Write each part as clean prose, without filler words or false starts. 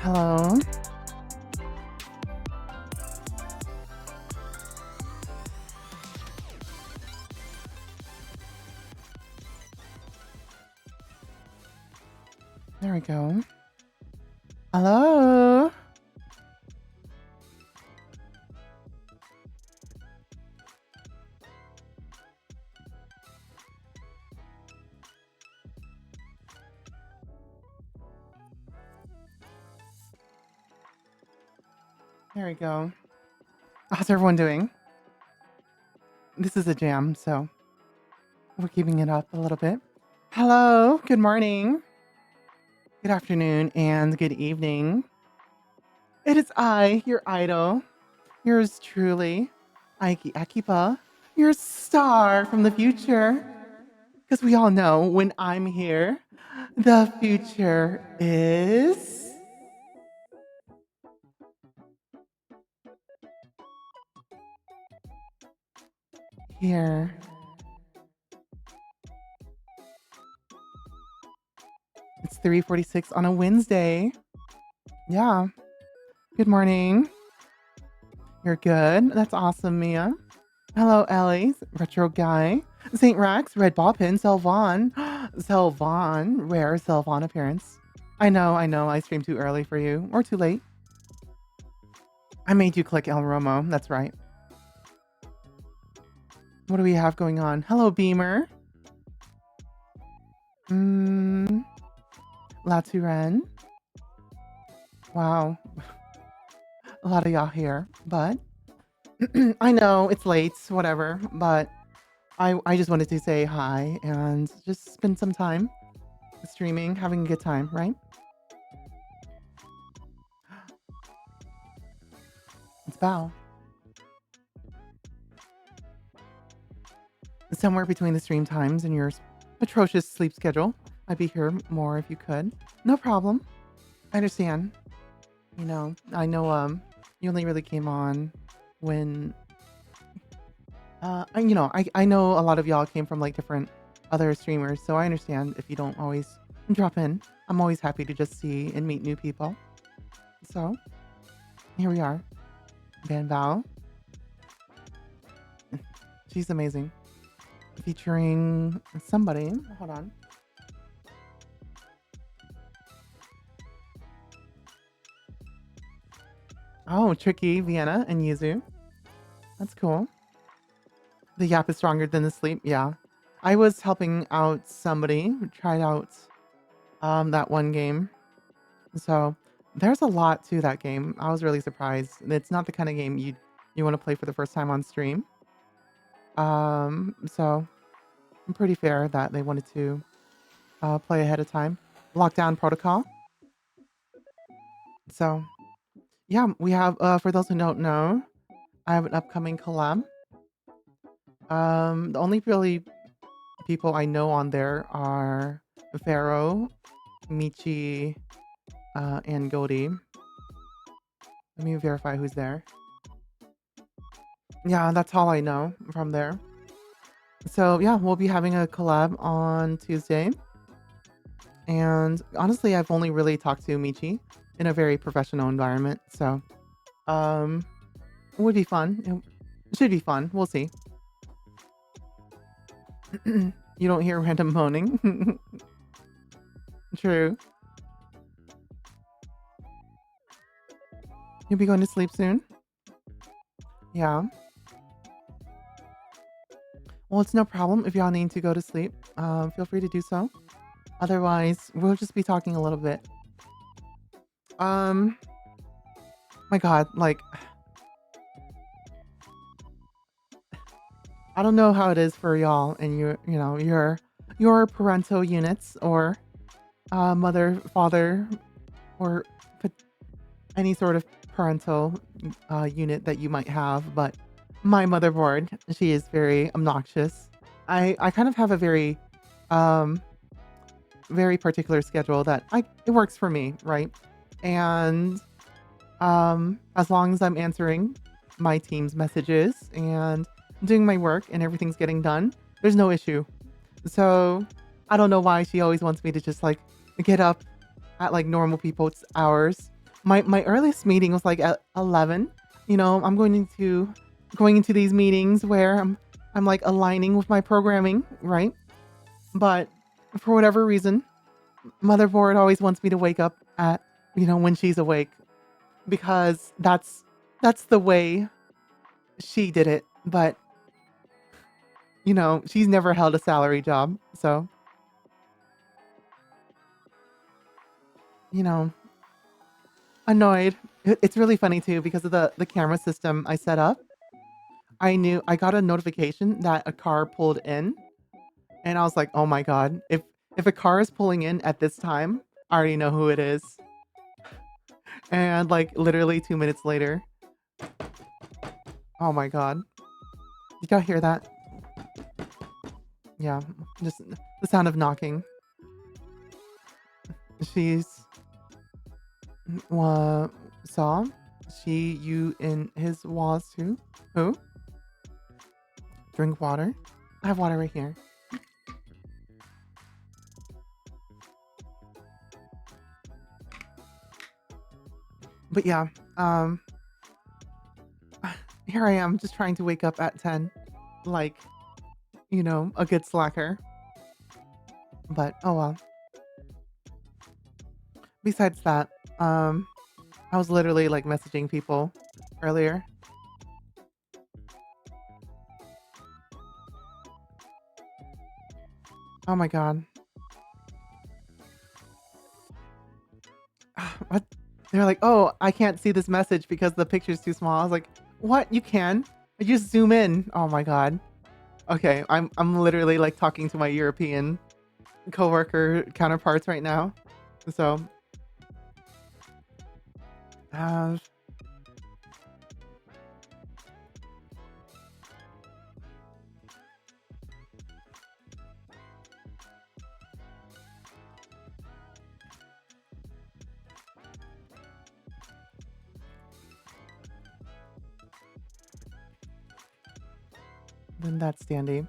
Hello. There we go. Hello. There we go. How's everyone doing? This is a jam, so we're keeping it up a little bit. Hello. Good morning. Good afternoon and good evening. It is I, your idol, yours truly, Aiki Akipa, your star from the future. Because we all know when I'm here, the future is here. It's 3:46 on a Wednesday. Yeah. Good morning. You're good. That's awesome, Mia. Hello, Ellie. Retro guy. St. Rex, Red Boppin, Selvon. Selvon. Rare Selvon appearance. I know. I streamed too early for you. Or too late. I made you click El Romo. That's right. What do we have going on? Hello, Beamer. La Touraine. Wow. A lot of y'all here. But I know it's late, whatever. But I just wanted to say hi and just spend some time streaming, having a good time, right? It's Bao. Somewhere between the stream times and your atrocious sleep schedule. I'd be here more if you could. No problem. I understand. I know you only really came on when I know a lot of y'all came from like different other streamers, so I understand if you don't always drop in. I'm always happy to just see and meet new people. So here we are. Ban Bao. She's amazing. Featuring somebody. Hold on. Oh, Tricky, Vienna, and Yuzu. That's cool. The yap is stronger than the sleep. Yeah. I was helping out somebody who tried out that one game. So there's a lot to that game. I was really surprised. It's not the kind of game you want to play for the first time on stream. So I'm pretty fair that they wanted to play ahead of time. Lockdown protocol. So yeah, we have for those who don't know, I have an upcoming collab. The only really people I know on there are Pharaoh, Michi, and Goldie. Let me verify who's there. Yeah, that's all I know from there. So yeah, we'll be having a collab on Tuesday. And honestly, I've only really talked to Michi in a very professional environment. So it would be fun. It should be fun. We'll see. You don't hear random moaning. True. You'll be going to sleep soon? Yeah. Well, it's no problem if y'all need to go to sleep. Feel free to do so. Otherwise, we'll just be talking a little bit. My God, like, I don't know how it is for y'all and your parental units or mother, father, or any sort of parental unit that you might have, but my motherboard, she is very obnoxious. I kind of have a very very particular schedule that it works for me, right? And as long as I'm answering my team's messages and doing my work and everything's getting done, there's no issue. So I don't know why she always wants me to just like get up at like normal people's hours My earliest meeting was like at 11. I'm going into these meetings where I'm like aligning with my programming, right? But for whatever reason, motherboard always wants me to wake up at, when she's awake because that's the way she did it. But, she's never held a salary job. So, you know, annoyed. It's really funny too because of the camera system I set up. I got a notification that a car pulled in, and I was like, "Oh my god. If a car is pulling in at this time, I already know who it is." And like literally 2 minutes later, oh my god. Did y'all hear that? Yeah, just the sound of knocking. She's saw she you in his walls too. Who? Drink water. I have water right here. But yeah, um here I am just trying to wake up at 10 like, a good slacker. But oh well. Besides that, um I was literally like messaging people earlier. Oh my god. What? They're like, "Oh, I can't see this message because the picture's too small." I was like, "What? You can. I just zoom in." Oh my god. Okay, I'm literally like talking to my European coworker counterparts right now. So, uh, then that's dandy.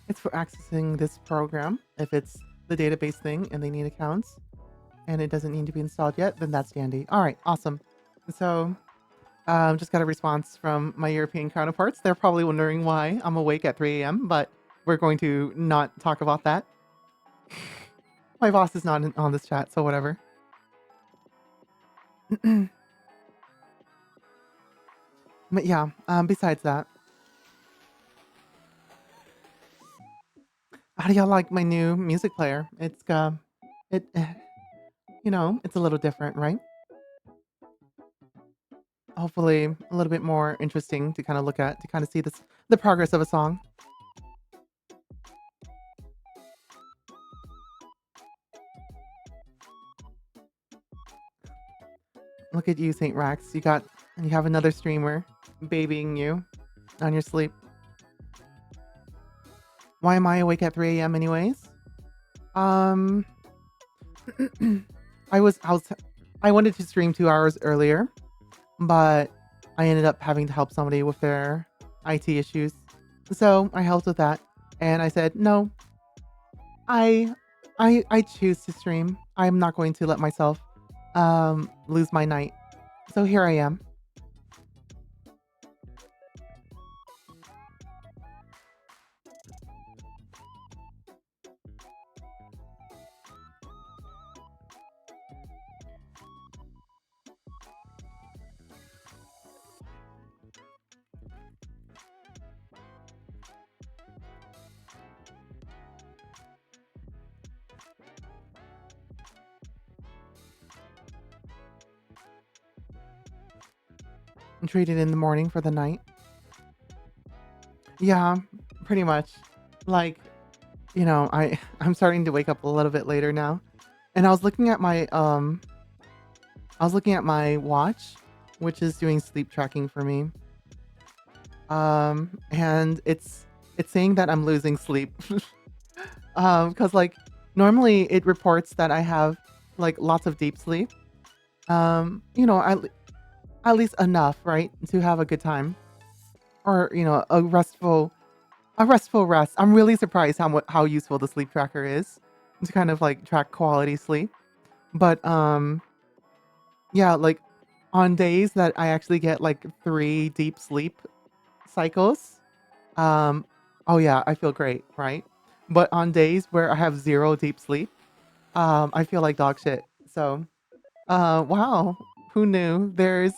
It's for accessing this program. If it's the database thing and they need accounts and it doesn't need to be installed yet, then that's dandy. All right, awesome. So, just got a response from my European counterparts. They're probably wondering why I'm awake at 3 a.m., but we're going to not talk about that. My boss is not on this chat, so whatever. But yeah, besides that, how do y'all like my new music player? It, it's a little different, right? Hopefully, a little bit more interesting to kind of look at, to kind of see the progress of a song. Look at you, Saint Rax. You have another streamer babying you on your sleep. Why am I awake at 3 a.m. anyways? Um, I wanted to stream 2 hours earlier, but I ended up having to help somebody with their IT issues. So I helped with that, and I said, no, I, I choose to stream. I'm not going to let myself, lose my night. So here I am. I'm treated in the morning for the night. Yeah, pretty much. Like, I'm starting to wake up a little bit later now. And I was looking at my watch, which is doing sleep tracking for me. And it's saying that I'm losing sleep. Because like normally it reports that I have like lots of deep sleep. At least enough, right, to have a good time, or a restful rest. I'm really surprised how useful the sleep tracker is to kind of like track quality sleep. But yeah, like On days that I actually get like 3 deep sleep cycles, um, oh yeah, I feel great, right? But on days where I have 0 deep sleep, I feel like dog shit. So, wow, who knew? There's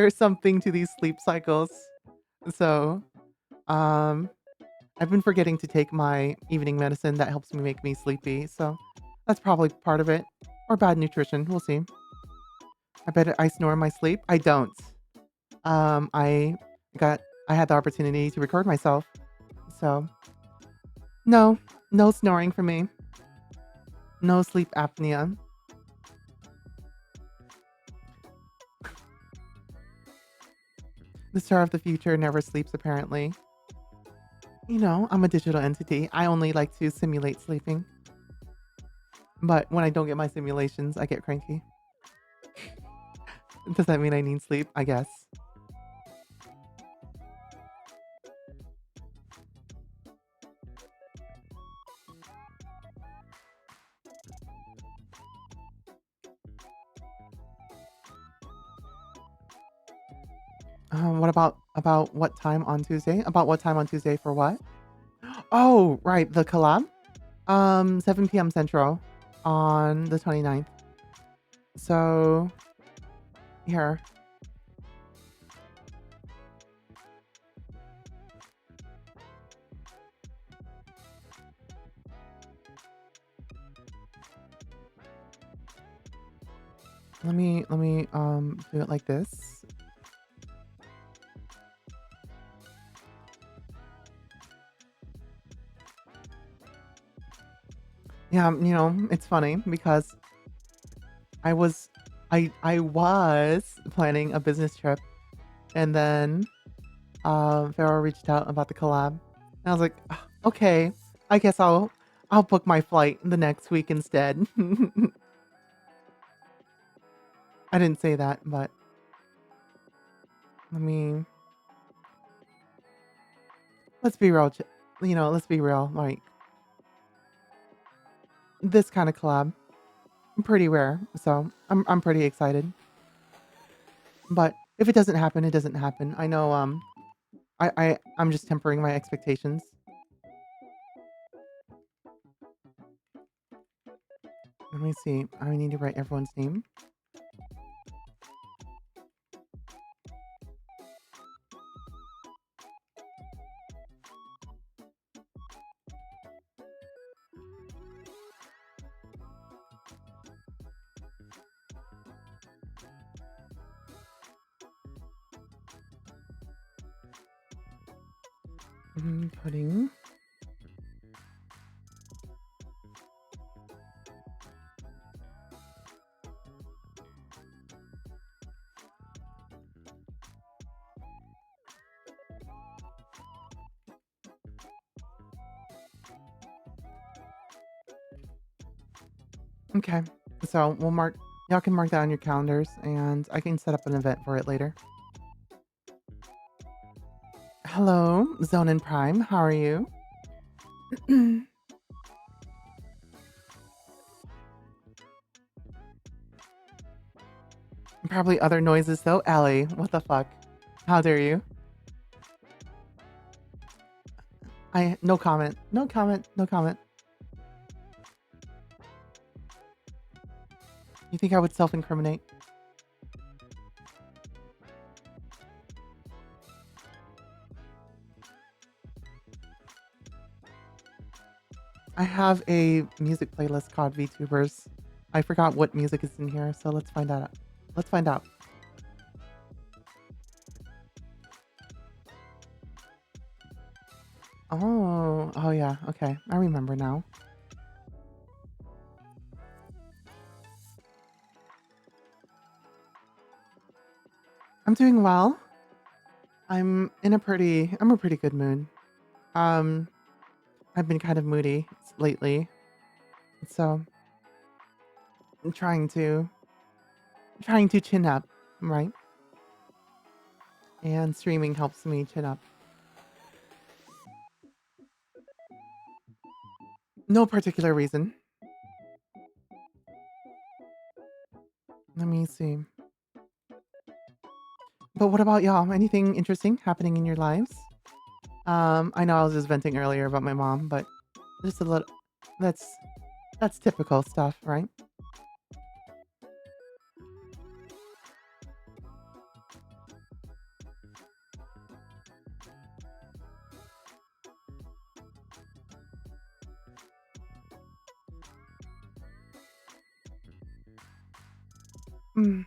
something to these sleep cycles. So, um, I've been forgetting to take my evening medicine that helps me make me sleepy, so that's probably part of it. Or bad nutrition, we'll see. I bet I snore in my sleep. I don't. I got I had the opportunity to record myself, so no, no snoring for me. No sleep apnea. The star of the future never sleeps, apparently. You know, I'm a digital entity. I only like to simulate sleeping. But when I don't get my simulations, I get cranky. Does that mean I need sleep? I guess. What about what time on Tuesday? About what time on Tuesday for what? Oh, right, the collab. 7 p.m. Central on the 29th. So here, let me do it like this. Yeah, it's funny because I was I was planning a business trip and then Farrell reached out about the collab. And I was like, "Ah, okay, I guess I'll book my flight the next week instead." I didn't say that, but I mean, let's be real. Let's be real. Like this kind of collab, pretty rare. So I'm pretty excited. But if it doesn't happen, it doesn't happen. I know. I'm just tempering my expectations. Let me see. I need to write everyone's name. Pudding. Okay. So we'll mark. Y'all can mark that on your calendars, and I can set up an event for it later. Hello, Zone and Prime. How are you? Probably other noises though. Ellie, what the fuck? How dare you? I no comment. No comment. No comment. You think I would self-incriminate? I have a music playlist called VTubers. I forgot what music is in here, so let's find out. Let's find out. Oh yeah. Okay, I remember now. I'm doing well. I'm a pretty good mood. Um, I've been kind of moody lately, so I'm trying to chin up, right? And streaming helps me chin up. No particular reason. Let me see. But what about y'all? Anything interesting happening in your lives? I know I was just venting earlier about my mom, but just a little. That's that's typical stuff, right? Mm.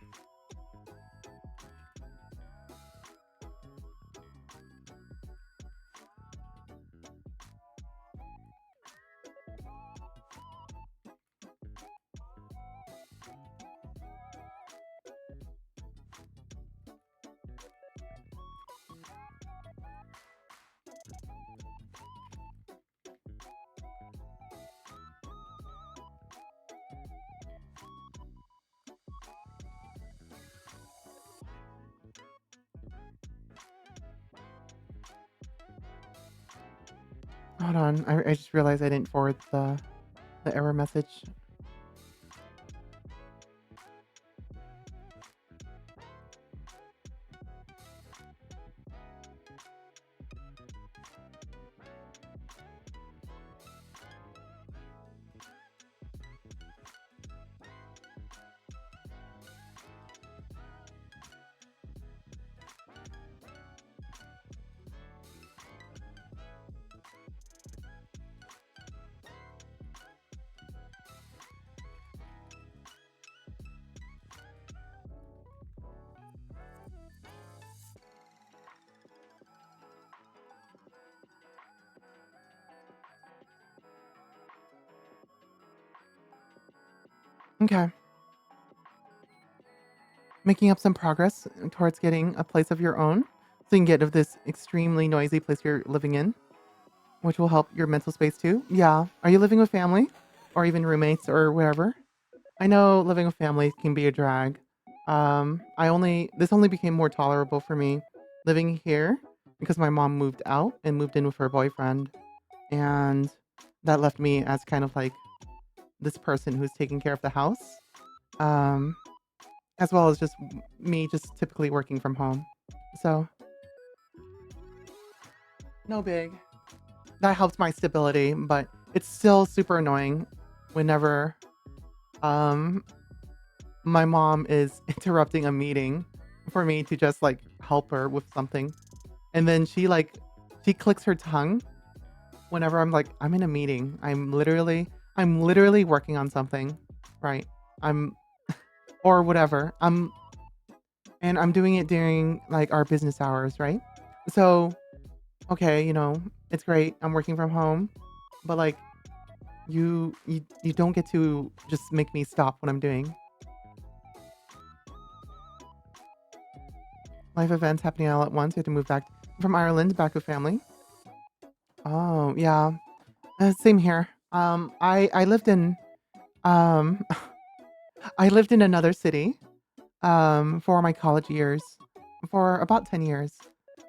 Hold on. I just realized I didn't forward the error message. Okay. Making up some progress towards getting a place of your own, so you can get out of this extremely noisy place you're living in, which will help your mental space too. Yeah. Are you living with family, or even roommates or whatever? I know living with family can be a drag. This only became more tolerable for me living here because my mom moved out and moved in with her boyfriend, and that left me as kind of like this person who's taking care of the house, um, as well as just me just typically working from home. So no big. That helped my stability, but it's still super annoying whenever um my mom is interrupting a meeting for me to just like help her with something. And then she clicks her tongue whenever I'm like, I'm in a meeting. I'm literally working on something. Right. I'm or whatever. I'm doing it during like our business hours, right? So, okay, it's great. I'm working from home, but like you don't get to just make me stop what I'm doing. Life events happening all at once. You have to move back from Ireland, back with family. Oh, yeah. Same here. I lived in um I lived in another city for my college years for about 10 years.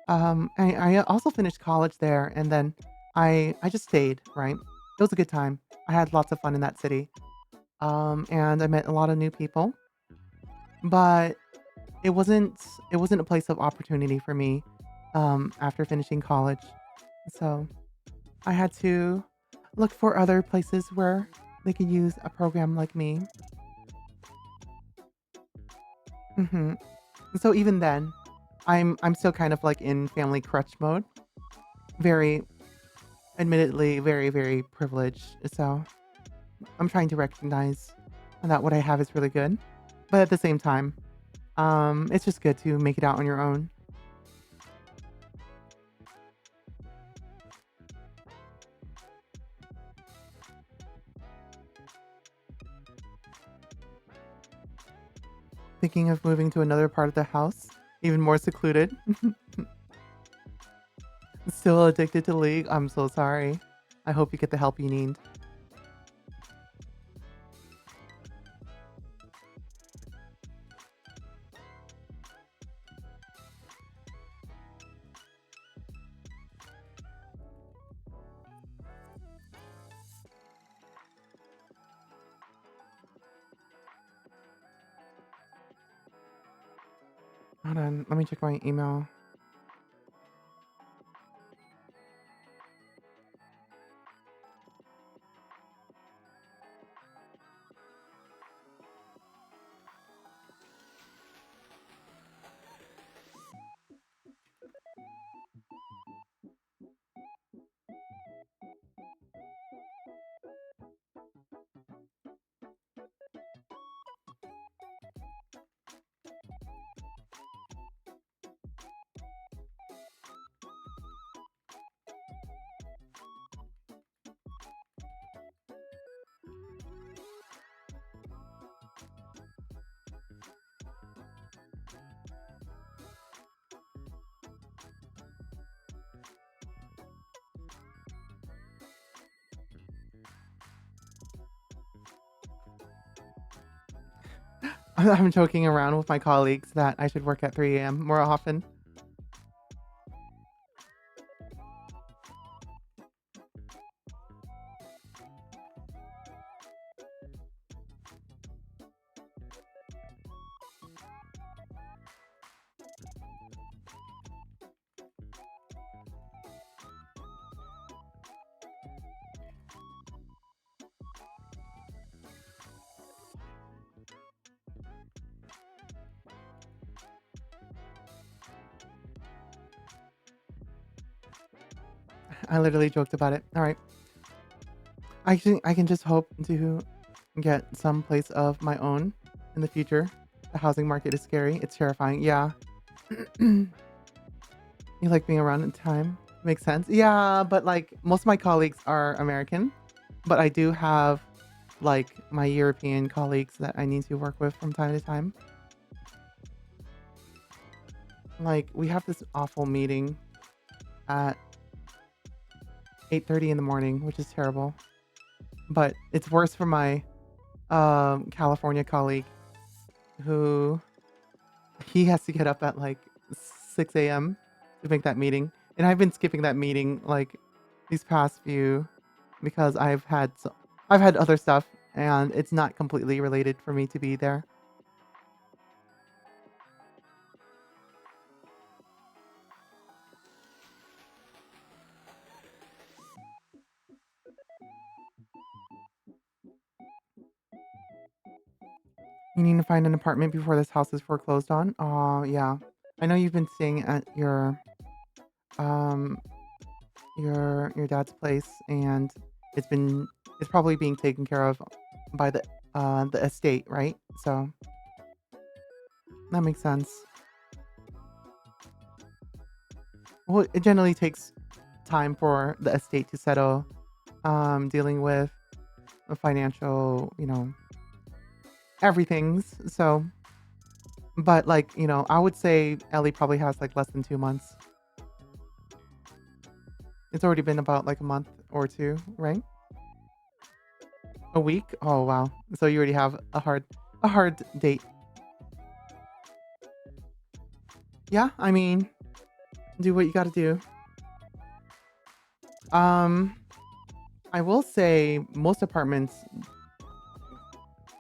I also finished college there, and then I just stayed, right? It was a good time. I had lots of fun in that city. And I met a lot of new people, but it wasn't it wasn't a place of opportunity for me after finishing college. So, I had to look for other places where they could use a program like me. Mhm. So even then, I'm still kind of like in family crutch mode. Very admittedly very, very privileged. So I'm trying to recognize that what I have is really good. But at the same time, it's just good to make it out on your own. Thinking of moving to another part of the house, even more secluded. Still addicted to League. I'm so sorry. I hope you get the help you need. Hold on. Let me check my email. I'm joking around with my colleagues that I should work at 3 a.m. more often. I literally joked about it. All right. I can just hope to get some place of my own in the future. The housing market is scary. It's terrifying. Yeah. You like being around in time? Makes sense. Yeah, but like most of my colleagues are American, but I do have like my European colleagues that I need to work with from time to time. Like we have this awful meeting at 8:30 in the morning, which is terrible. But it's worse for my California colleague who he has to get up at like 6 a.m. to make that meeting. And I've been skipping that meeting like these past few because I've had other stuff and it's not completely related for me to be there. You need to find an apartment before this house is foreclosed on. Oh, yeah. I know you've been staying at um your dad's place and it's been it's probably being taken care of by the estate, right? So that makes sense. Well, it generally takes time for the estate to settle, dealing with the financial, everything's. So, but like, I would say Ellie probably has like less than 2 months. It's already been about like a month or two, right? A week? Oh wow. So you already have a hard date. Yeah, I mean, do what you got to do. Um, I will say most apartments,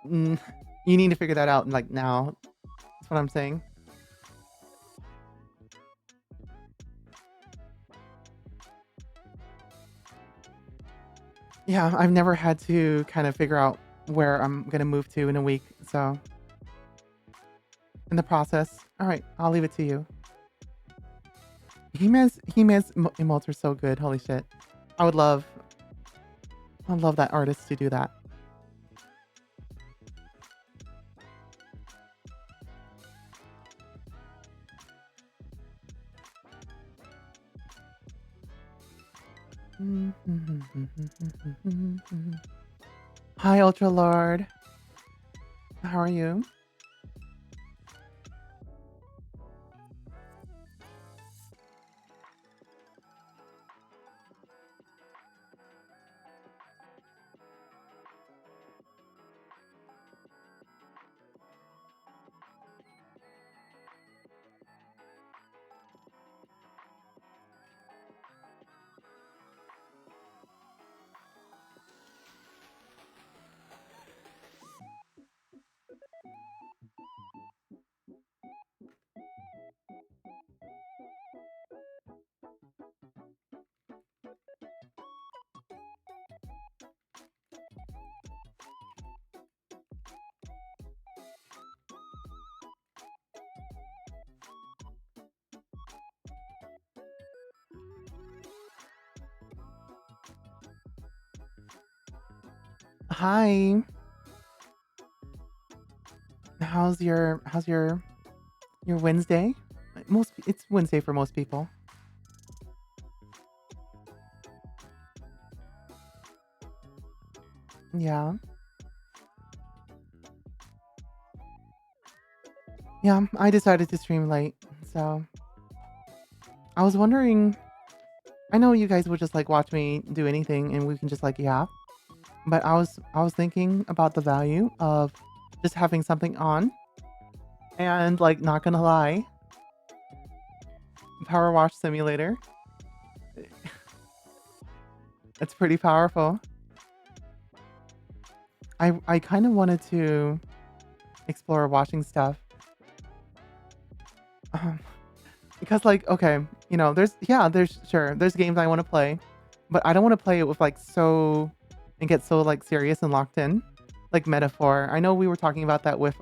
mm, you need to figure that out like now. That's what I'm saying. Yeah, I've never had to kind of figure out where I'm gonna move to in a week. So in the process, all right, I'll leave it to you. Hime's emotes are so good. Holy shit! I would love, I'd love that artist to do that. Hi, Ultra Lord. How are you? Hi. How's your Wednesday? It's Wednesday for most people. Yeah. Yeah, I decided to stream late. So, I was wondering, I know you guys would just like watch me do anything and we can just like yeah, but I was thinking about the value of just having something on and like not gonna lie, Power Wash Simulator. It's pretty powerful. I kind of wanted to explore washing stuff. Um, because like okay, there's games I want to play, but I don't want to play it with like so and get so like serious and locked in. Like metaphor. I know we were talking about that with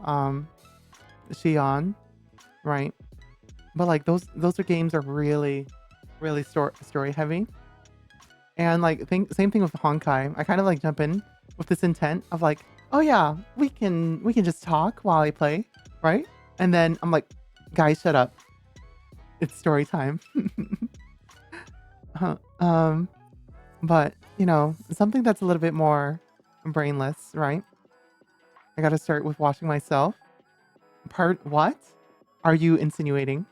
Xion, right? But like those are games are really story heavy. And like same thing with Honkai. I kind of like jump in with this intent of like, oh yeah, we can just talk while I play, right? And then I'm like, guys, shut up. It's story time. Uh, um, but something that's a little bit more brainless, right? I got to start with washing myself. Part what? Are you insinuating?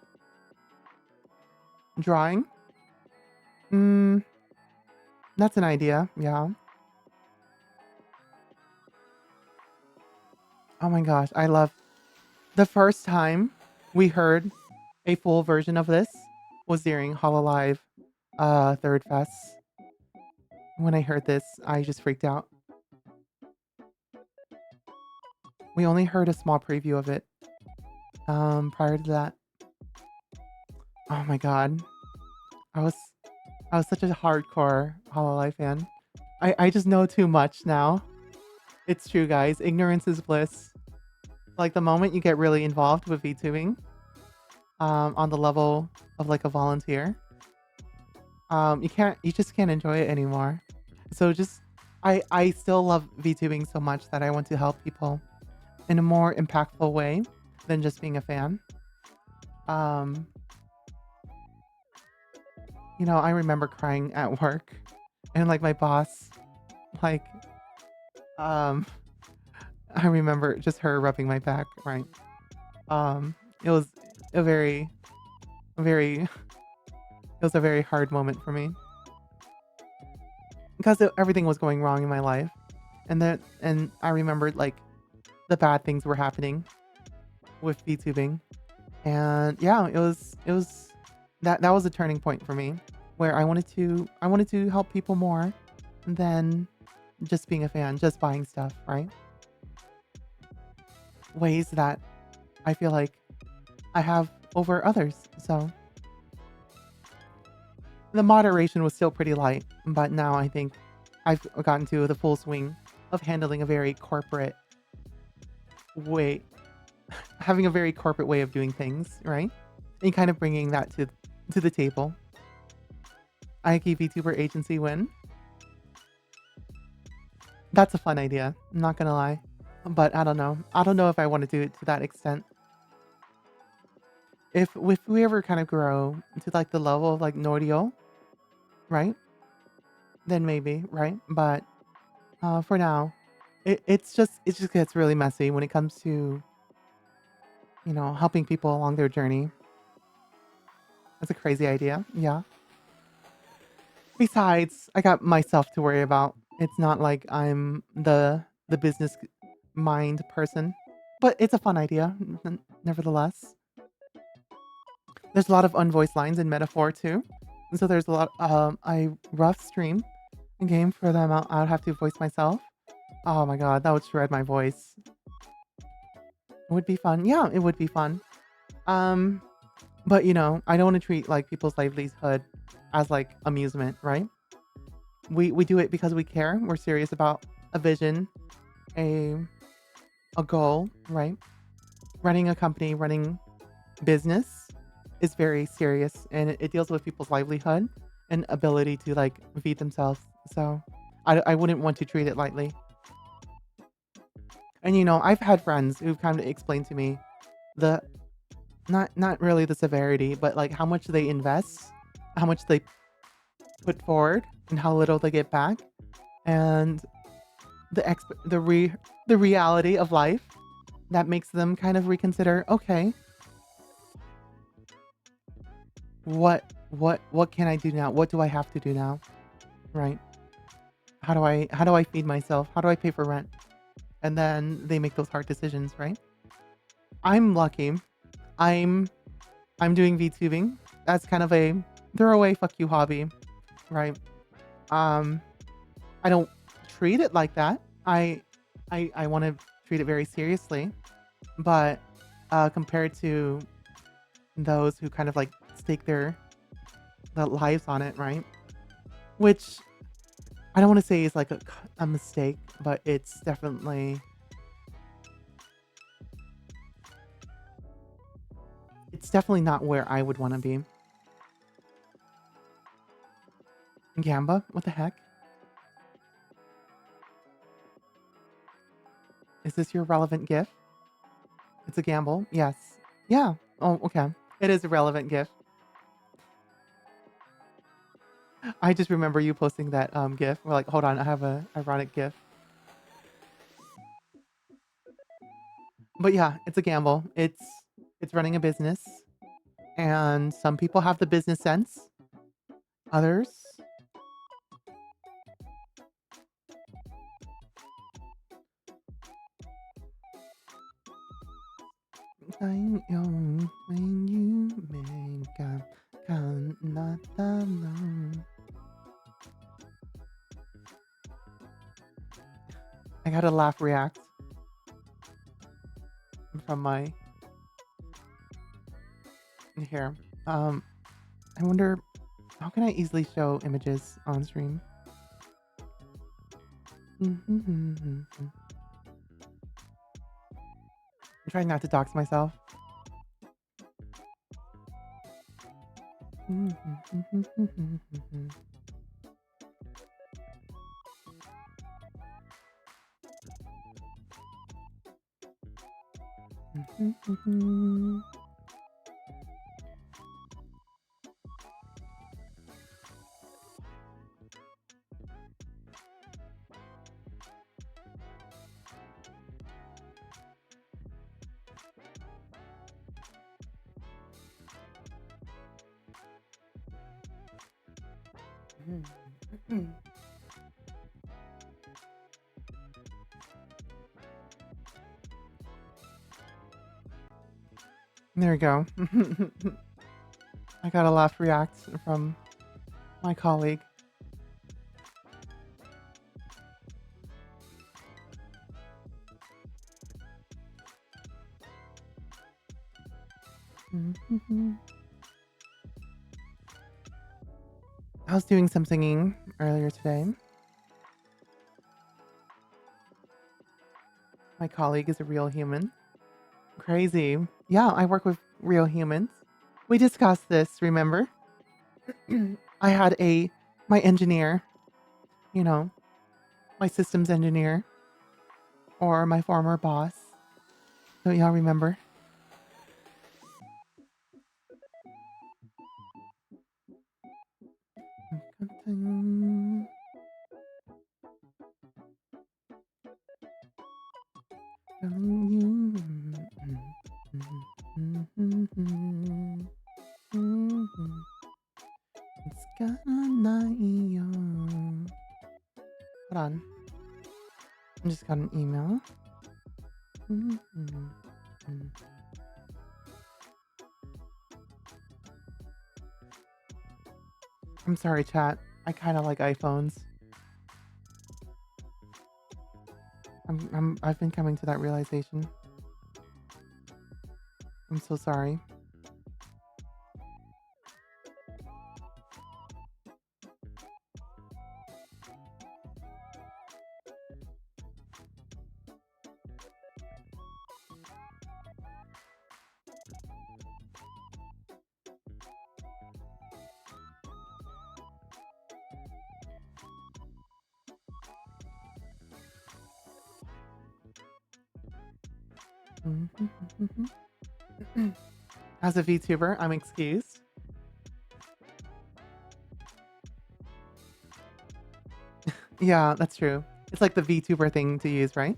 Drawing? Mm, that's an idea. Yeah. Oh my gosh, I love the first time we heard a full version of this was during Hololive Third Fest. When I heard this, I just freaked out. We only heard a small preview of it prior to that. Oh my god. I was I was such a hardcore Hololive fan. I just know too much now. It's true, guys. Ignorance is bliss. Like the moment you get really involved with VTubing, on the level of like a volunteer, you just can't enjoy it anymore. So just I still love VTubing so much that I want to help people in a more impactful way than just being a fan. Um, I remember crying at work and like my boss, like, um, I remember just her rubbing my back, right? It was a very, it was a very hard moment for me because everything was going wrong in my life. And I remembered like the bad things were happening with VTubing. And yeah, it was that was a turning point for me where I wanted to help people more than just being a fan, just buying stuff, right? Ways that I feel like I have over others. So the moderation was still pretty light, but now I think I've gotten to the full swing of handling a very corporate way, having a very corporate way of doing things, right? And kind of bringing that to the table. IK VTuber agency win. That's a fun idea. I'm not gonna lie, but I don't know. I don't know if I want to do it to that extent. If we ever kind of grow to like the level of like Nordio, right? Then maybe, right? But for now, it just gets really messy when it comes to helping people along their journey. That's a crazy idea. Yeah. Besides, I got myself to worry about. It's not like I'm the business mind person, but it's a fun idea nevertheless. There's a lot of unvoiced lines in metaphor too. And so there's a lot I rough stream a game for them I'd have to voice myself. Oh my god, that would shred my voice. It would be fun. Yeah, it would be fun. Um but I don't want to treat like people's livelihood as like amusement, right? We do it because we care. We're serious about a vision, a a goal, right? Running a company, running business is very serious and it deals with people's livelihood and ability to like feed themselves. So I wouldn't want to treat it lightly. And I've had friends who've kind of explained to me the not really the severity, but like how much they invest, how much they put forward, and how little they get back, and the reality of life that makes them kind of reconsider. Okay, what can I do now? What do I have to do now? Right? How do I feed myself? How do I pay for rent? And then they make those hard decisions, right? I'm lucky. I'm I'm doing VTubing. That's kind of a throwaway fuck you hobby, right? Um, I don't treat it like that. I want to treat it very seriously, but compared to those who kind of like stake their lives on it, right? Which I don't want to say is like a mistake, but it's definitely not where I would want to be. Gamba, what the heck? Is this your relevant GIF? It's a gamble. Yes. Yeah. Oh, okay. It is a relevant GIF. I just remember you posting that GIF. We're like, hold on, I have a ironic GIF. But yeah, it's a gamble. It's running a business, and some people have the business sense. Others, I know when you make up, not alone. I got a laugh react from my here. Um, I wonder how can I easily show images on stream? I'm trying not to dox myself. There we go. I got a laugh react from my colleague. I was doing some singing earlier today. My colleague is a real human. Crazy. Yeah, I work with real humans. We discussed this, remember? I had my engineer, you know, my systems engineer, or my former boss. Don't y'all remember? It's gonna Hold on. I just got an email. I'm sorry, chat. I kind of like iPhones. I've been coming to that realization. I'm so sorry. As a VTuber, I'm excused. Yeah, that's true. It's like the VTuber thing to use, right?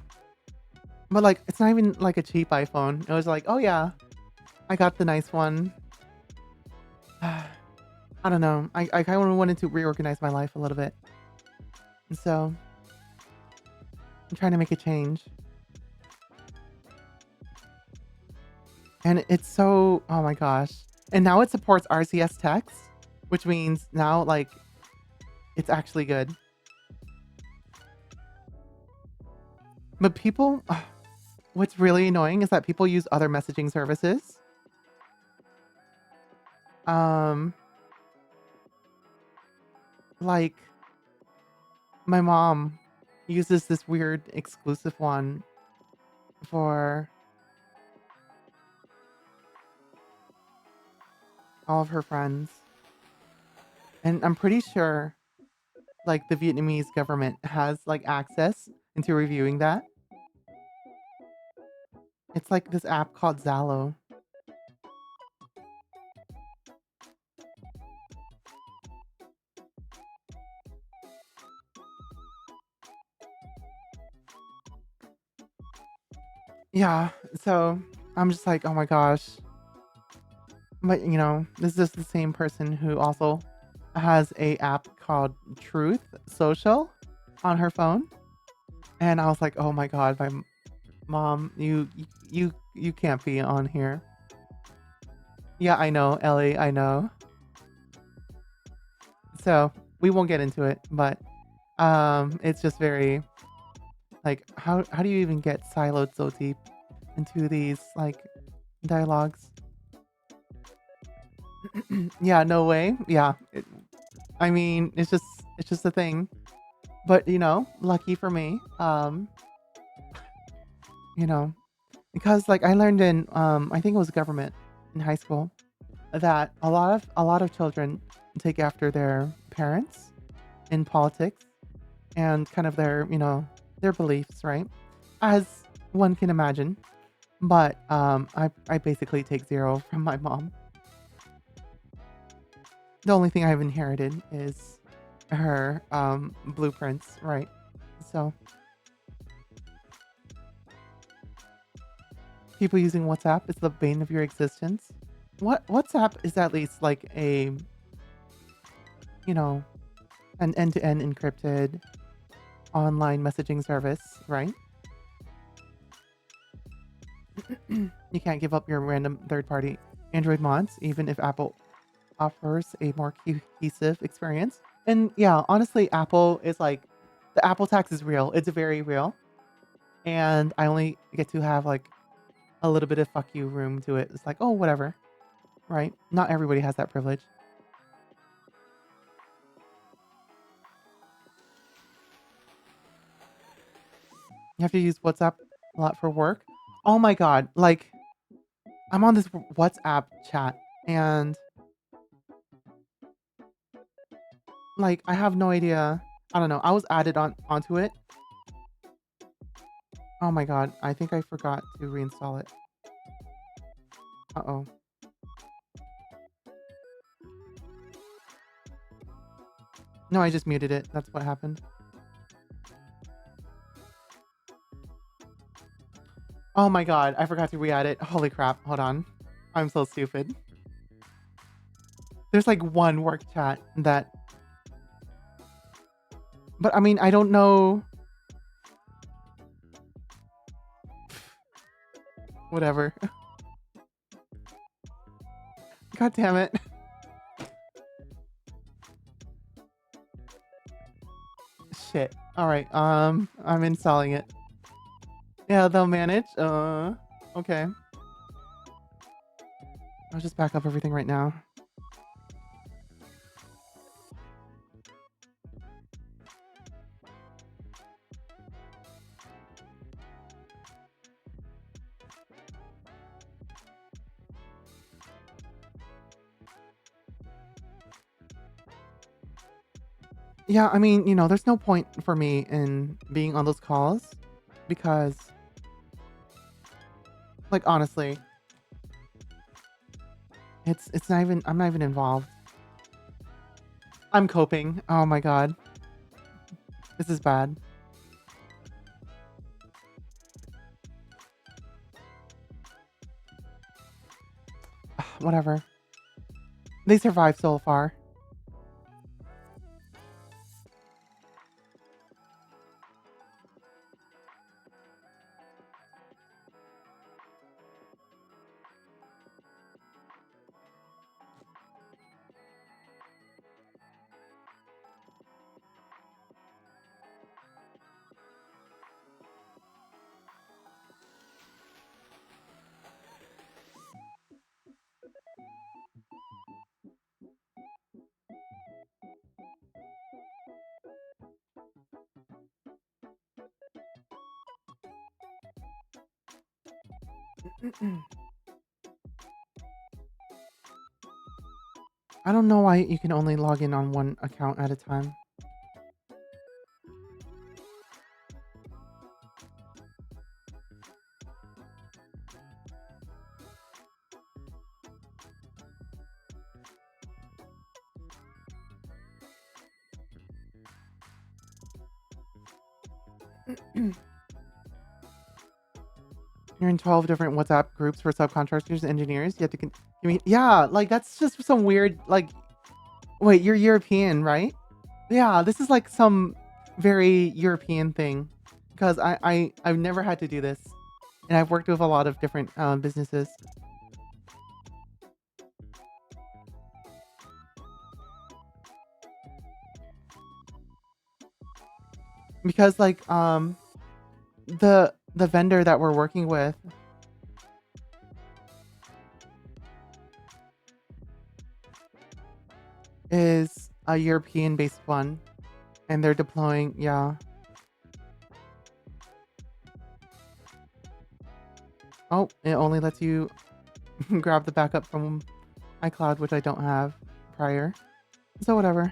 But like, it's not even like a cheap iPhone. It was like, oh yeah, I got the nice one. I don't know. I kind of wanted to reorganize my life a little bit, and so I'm trying to make a change. And it's so, oh my gosh. And now it supports RCS text, which means now like it's actually good. But people, what's really annoying is that people use other messaging services. Um, like my mom uses this weird exclusive one for all of her friends. And I'm pretty sure like the Vietnamese government has like access into reviewing that. It's like this app called Zalo. Yeah, so I'm just like, oh my gosh. But this is the same person who also has a app called Truth Social on her phone. And I was like, oh my god, mom, you can't be on here. Yeah, I know, Ellie, I know. So we won't get into it, but it's just very like how do you even get siloed so deep into these like dialogues? Yeah, no way. Yeah, I mean, it's just a thing. But lucky for me, you know, because like I learned in I think it was government in high school that a lot of children take after their parents in politics and kind of their beliefs, right? As one can imagine. But I basically take zero from my mom. The only thing I've inherited is her blueprints, right? So people using WhatsApp is the bane of your existence. WhatsApp is at least like you know, an end-to-end encrypted online messaging service, right? You can't give up your random third-party Android mods, even if Apple offers a more cohesive experience. And yeah, honestly, Apple is like the Apple tax is real. It's very real. And I only get to have like a little bit of fuck you room to it. It's like, oh, whatever, right? Not everybody has that privilege. You have to use WhatsApp a lot for work. Oh my God. Like, I'm on this WhatsApp chat and like, I have no idea. I don't know. I was added onto it. Oh my God. I think I forgot to reinstall it. Uh-oh. No, I just muted it. That's what happened. Oh my God. I forgot to re-add it. Holy crap. Hold on. I'm so stupid. There's like one work chat that, but I mean, I don't know. Whatever. God damn it. Shit. All right. I'm installing it. Yeah, they'll manage. Okay. I'll just back up everything right now. Yeah, I mean, there's no point for me in being on those calls because Like honestly, it's not even. I'm not even involved. I'm coping. Oh my god, this is bad. Whatever. They survived so far. I don't know why you can only log in on one account at a time. You're in 12 different WhatsApp groups for subcontractors and engineers. You have to yeah, like that's just some weird like wait, you're European, right? Yeah, this is like some very European thing because I've never had to do this, and I've worked with a lot of different businesses because like the vendor that we're working with is a European based one, and they're deploying. Yeah. Oh, it only lets you grab the backup from iCloud, which I don't have prior. So whatever.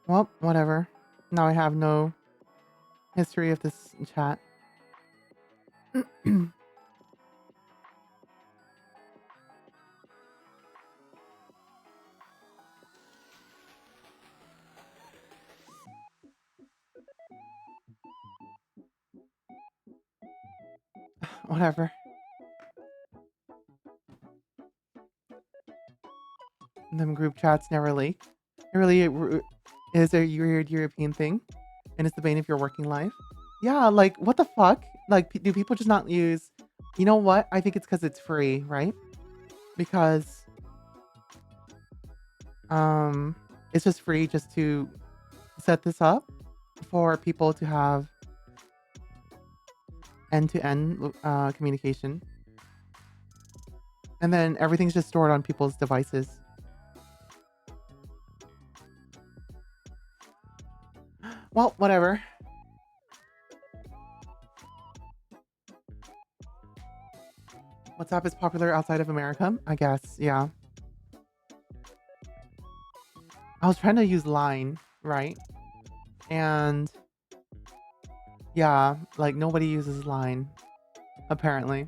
Well, whatever. Now I have no history of this chat. Whatever. Them group chats never leak. It really is a weird European thing, and it's the bane of your working life. Yeah, like what the fuck? Like, do people just not use? You know what? I think it's because it's free, right? Because it's just free just to set this up for people to have end-to-end communication, and then everything's just stored on people's devices. Well, whatever. WhatsApp is popular outside of America, I guess. Yeah. I was trying to use Line, right? And yeah, like nobody uses Line, apparently.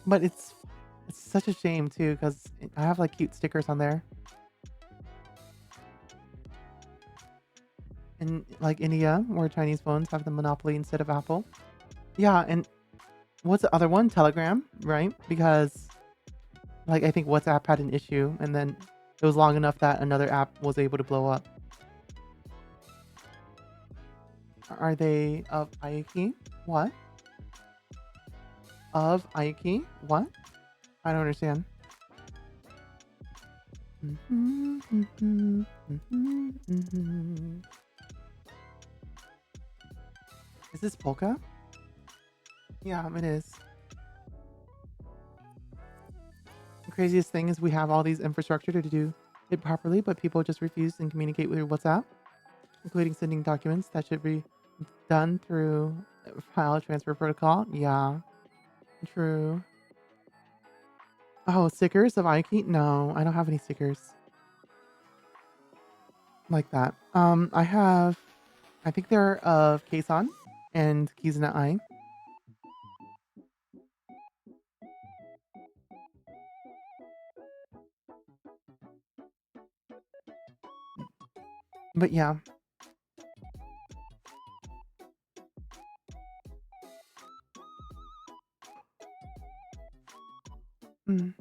But it's such a shame too, because I have like cute stickers on there. In like India, where Chinese phones have the monopoly instead of Apple. Yeah, and what's the other one? Telegram, right? Because like I think WhatsApp had an issue, and then it was long enough that another app was able to blow up. Are they of Aiki? What? Of Aiki? What? I don't understand. Is this polka? Yeah, it is. craziest thing is we have all these infrastructure to do it properly, but people just refuse and communicate with WhatsApp, including sending documents that should be done through file transfer protocol. Yeah, true. Oh, stickers of Ike? No, I don't have any stickers like that. I have, I think they're of Keisan and Kizuna Ai. But yeah. Mm.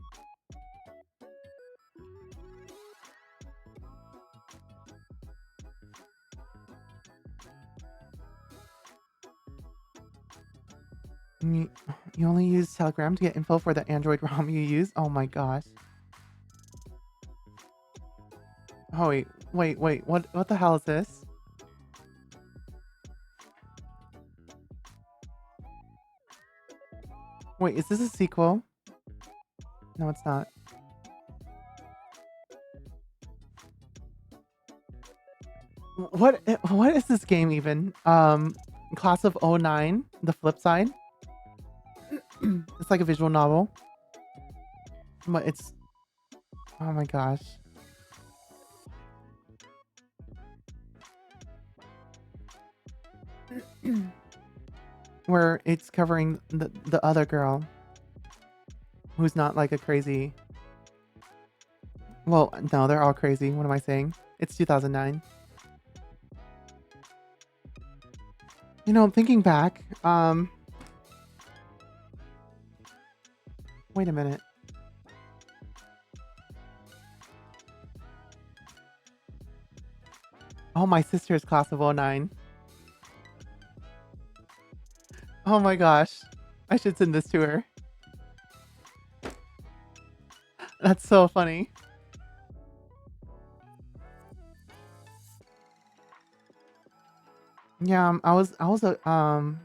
You, you only use Telegram to get info for the Android ROM you use? Oh my gosh. Oh wait. What the hell is this? Wait, is this a sequel? No, it's not. What is this game even? Class of '09, the flip side. It's like a visual novel, but it's, oh my gosh. Where it's covering the other girl who's not like a crazy. Well, no, they're all crazy. What am I saying? It's 2009. You know, thinking back, wait a minute. Oh, my sister's class of '09. Oh my gosh. I should send this to her. That's so funny. Yeah, I was a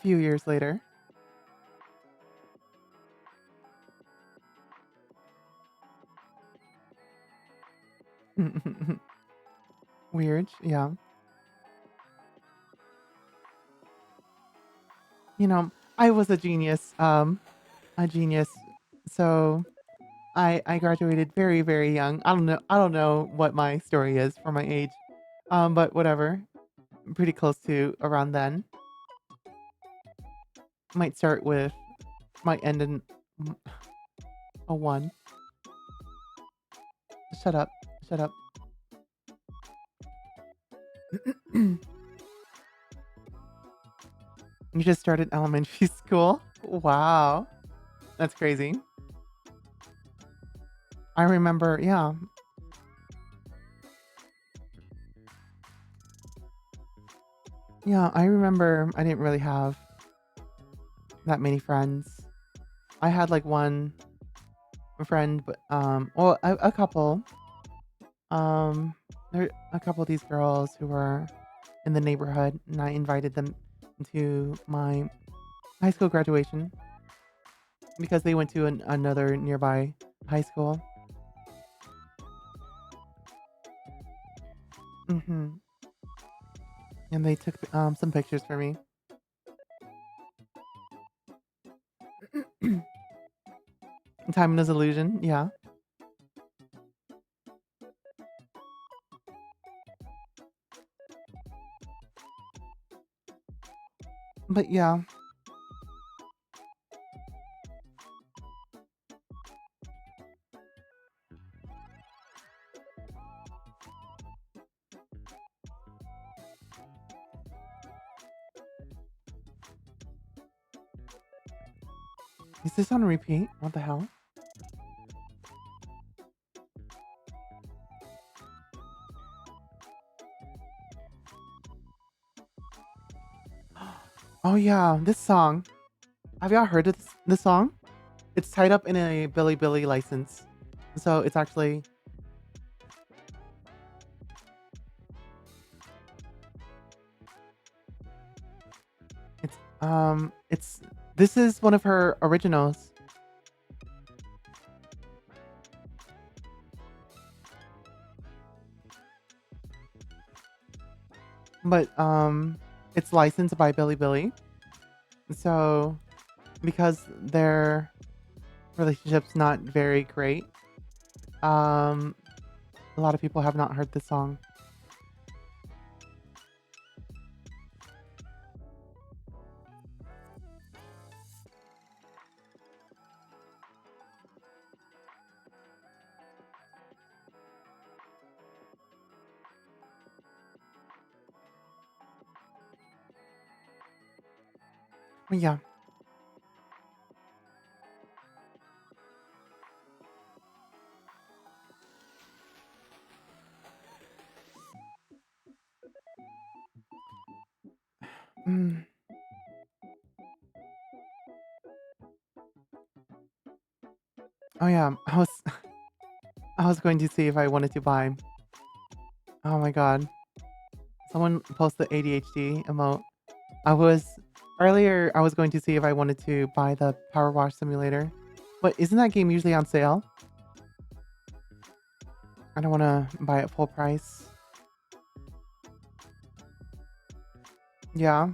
few years later. Weird, yeah. You know, I was a genius. So I graduated very, very young. I don't know what my story is for my age. But whatever. Pretty close to around then. Might start with, might end in a one. Shut up. Shut up. You just started elementary school? Wow. That's crazy. I remember, yeah. Yeah, I remember I didn't really have that many friends. I had like one friend, but well, a couple. Um, there a couple of these girls who were in the neighborhood, and I invited them to my high school graduation because they went to another nearby high school. Mm-hmm. And they took some pictures for me. Time is illusion, yeah. But yeah, is this on repeat? What the hell? Oh yeah, this song. Have y'all heard of this song? It's tied up in a Billy Billy license. So it's actually, it's this is one of her originals. but it's licensed by Billy. So because their relationship's not very great, um, a lot of people have not heard the song. But yeah. Mm. Oh yeah, I was going to see if I wanted to buy. Oh my god, someone posted the ADHD emote. I was earlier. I was going to see if I wanted to buy the Power Wash Simulator, but isn't that game usually on sale? I don't want to buy it full price. Yeah,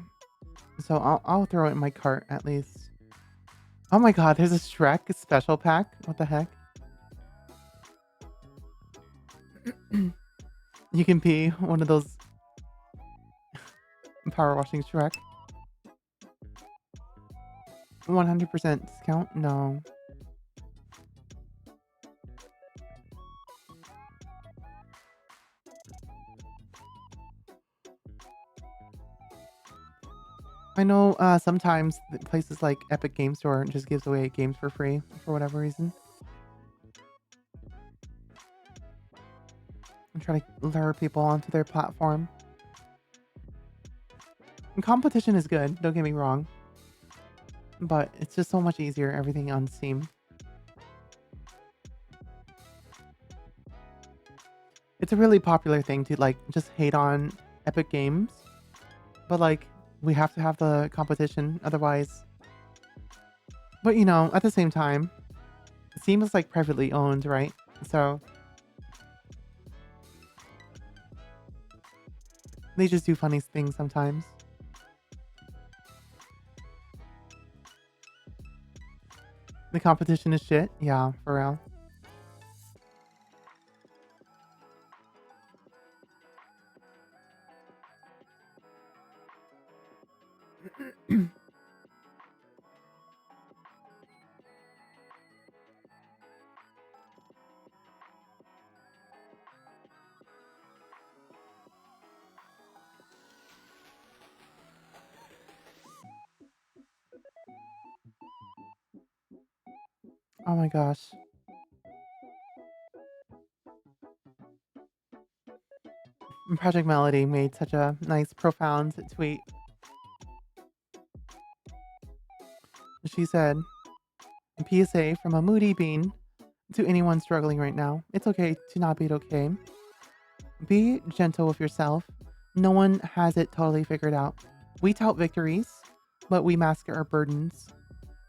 so I'll throw it in my cart at least. Oh my god, there's a Shrek special pack. What the heck? You can be one of those power washing Shrek. 100% discount? No. I know sometimes places like Epic Game Store just gives away games for free for whatever reason. And try to lure people onto their platform. And competition is good, don't get me wrong. But it's just so much easier, everything on Steam. It's a really popular thing to like just hate on Epic Games. But like we have to have the competition otherwise. But you know, at the same time, Steam is like privately owned, right? So they just do funny things sometimes. The competition is shit. Yeah, for real. Oh my gosh. Project Melody made such a nice, profound tweet. She said, PSA from a moody bean to anyone struggling right now. It's okay to not be okay. Be gentle with yourself. No one has it totally figured out. We tout victories, but we mask our burdens.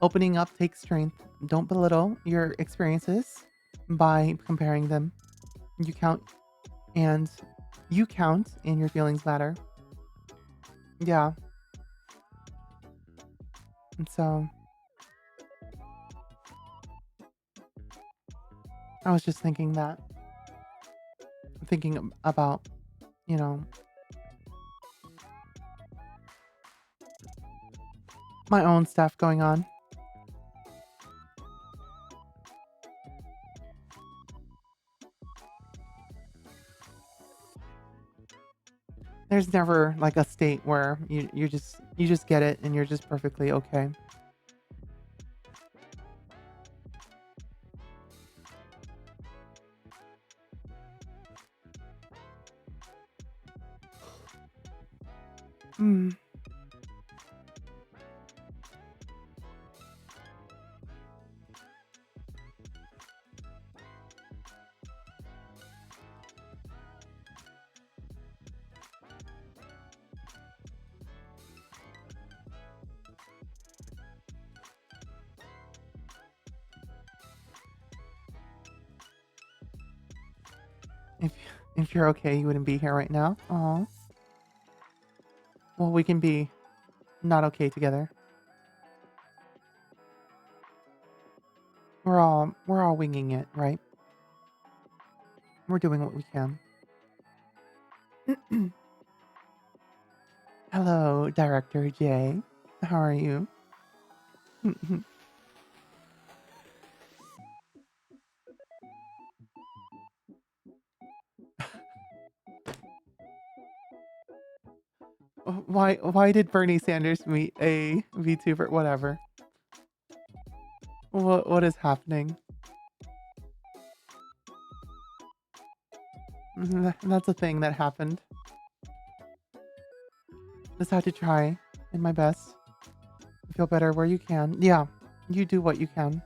Opening up takes strength. Don't belittle your experiences by comparing them. You count and you count and your feelings matter. Yeah. And so I was just thinking that, thinking about, you know, my own stuff going on. There's never like a state where you just get it and you're just perfectly okay. Mm. If if you're okay, you wouldn't be here right now. Oh. Well, we can be not okay together. We're all winging it, right? We're doing what we can. Hello, Director Jay. How are you? Why did Bernie Sanders meet a VTuber? Whatever. What is happening? That's a thing that happened. Just had to try in my best. Feel better where you can. Yeah, you do what you can.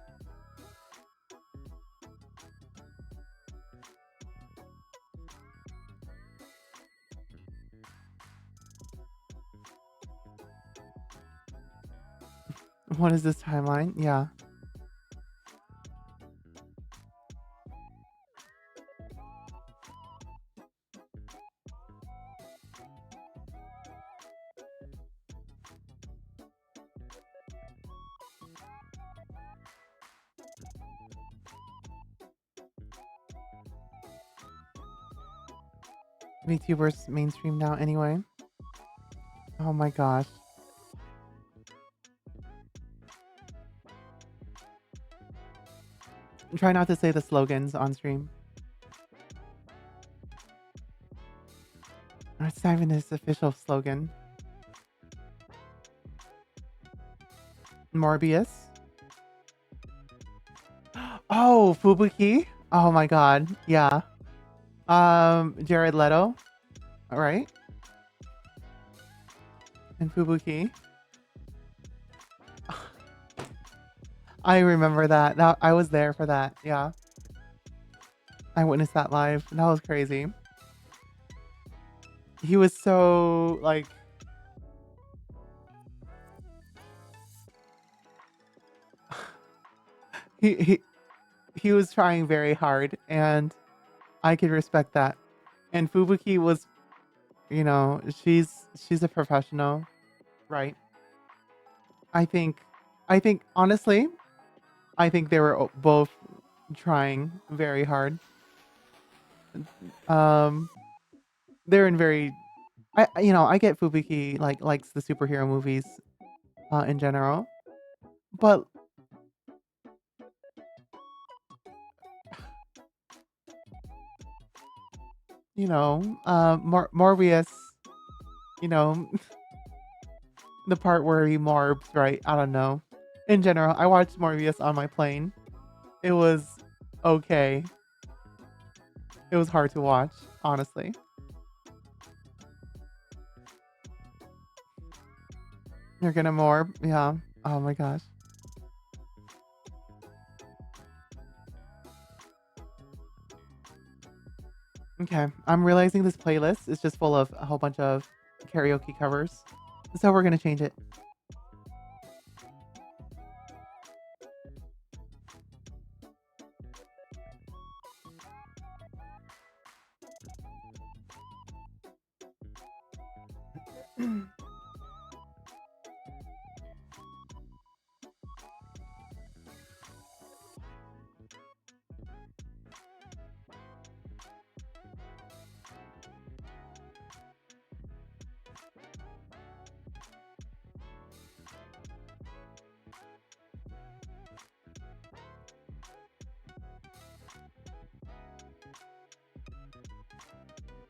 What is this timeline? Yeah. VTubers mainstream now anyway. Oh my gosh. Try not to say the slogans on stream. It's not even his official slogan. Morbius. Oh, Fubuki. Oh my god. Yeah. Jared Leto. All right. And Fubuki. I remember that. I was there for that. Yeah. I witnessed that live. That was crazy. He was so like he he he was trying very hard, and I could respect that. And Fubuki was, she's a professional, right? I think honestly, I think they were both trying very hard. Um they're in very I get Fubuki likes the superhero movies in general, but Morbius, you know, the part where he morbs, right? I don't know. In general, I watched Morbius on my plane. It was okay. It was hard to watch, honestly. You're gonna morb? Yeah. Oh my gosh. Okay. I'm realizing this playlist is just full of a whole bunch of karaoke covers. So we're gonna change it.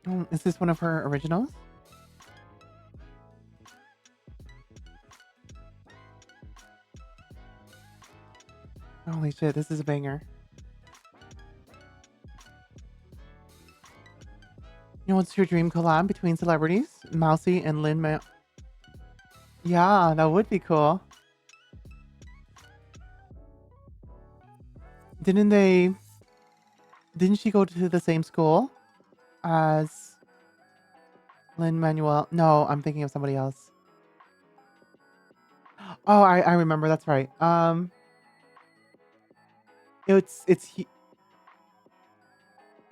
Oh, is this one of her originals? Holy shit, this is a banger. What's your dream collab between celebrities? Mousy and Lin Ma. Yeah, that would be cool. Didn't they? Didn't she go to the same school as Lin Manuel? No, I'm thinking of somebody else. Oh, I remember. That's right. I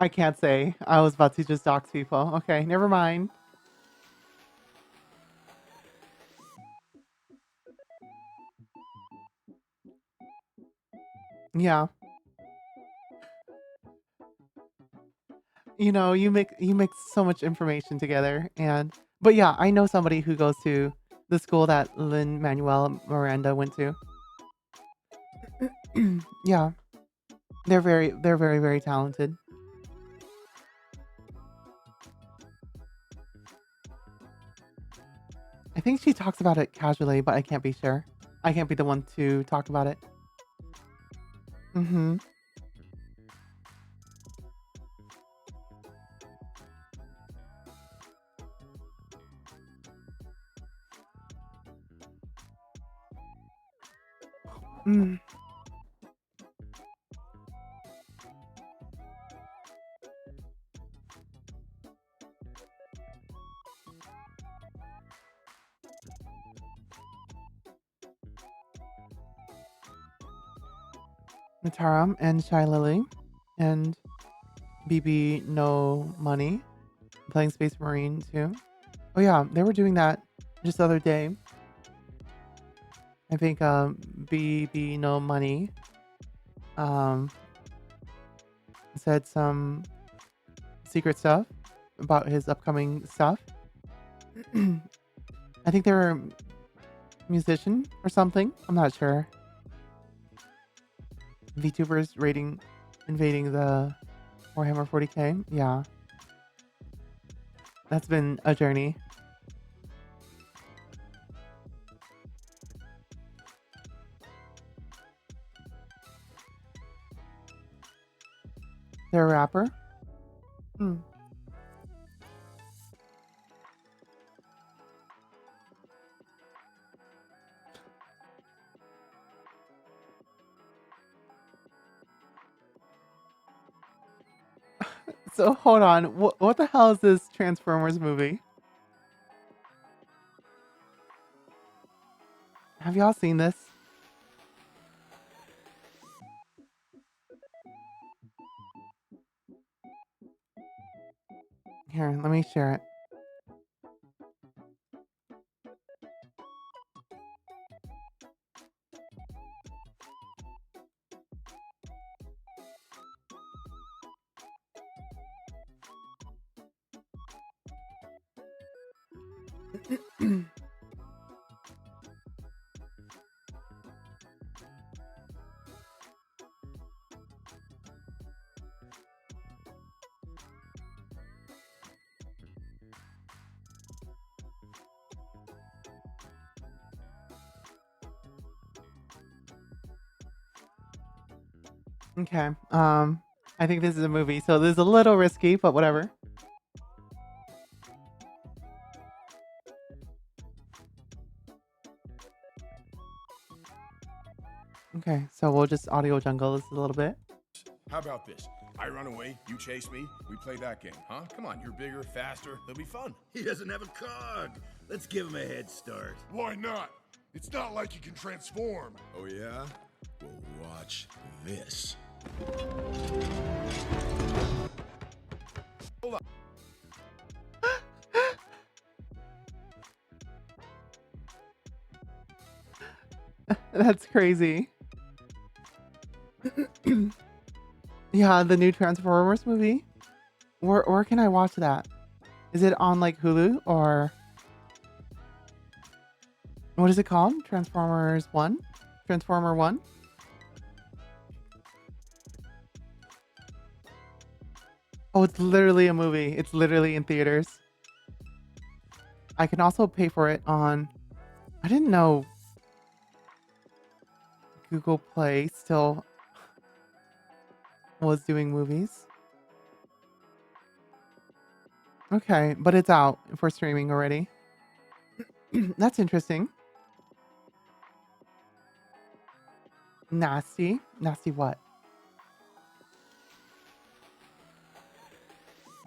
can't say. I was about to just dox people. Okay, never mind. Yeah. You mix so much information together, and but yeah, I know somebody who goes to the school that Lin Manuel Miranda went to. Yeah, they're very, very talented. I think she talks about it casually, but I can't be sure. I can't be the one to talk about it. Mm-hmm. Mm. Mataram and Shy Lily and BB No Money playing Space Marine too. Oh yeah, they were doing that just the other day. I think BB No Money um said some secret stuff about his upcoming stuff. I think they're a musician or something. I'm not sure. VTubers rating invading the Warhammer 40k. Yeah, that's been a journey. They're a rapper. Hmm. So hold on. What the hell is this Transformers movie? Have y'all seen this? Here, let me share it. Okay. I think this is a movie, so this is a little risky, but whatever. Okay, so we'll just audio jungle this a little bit. How about this? I run away, you chase me, we play that game, huh? Come on, you're bigger, faster, it'll be fun. He doesn't have a cog. Let's give him a head start. Why not? It's not like you can transform. Oh, yeah? Well, watch this. Hold on. That's crazy. Yeah, the new Transformers movie. Where can I watch that? Is it on like Hulu or what is it called? Transformers 1? Transformer 1? Oh, it's literally a movie. It's literally in theaters. I can also pay for it on I didn't know Google Play still was doing movies. Okay, but it's out for streaming already. That's interesting. Nasty. Nasty what?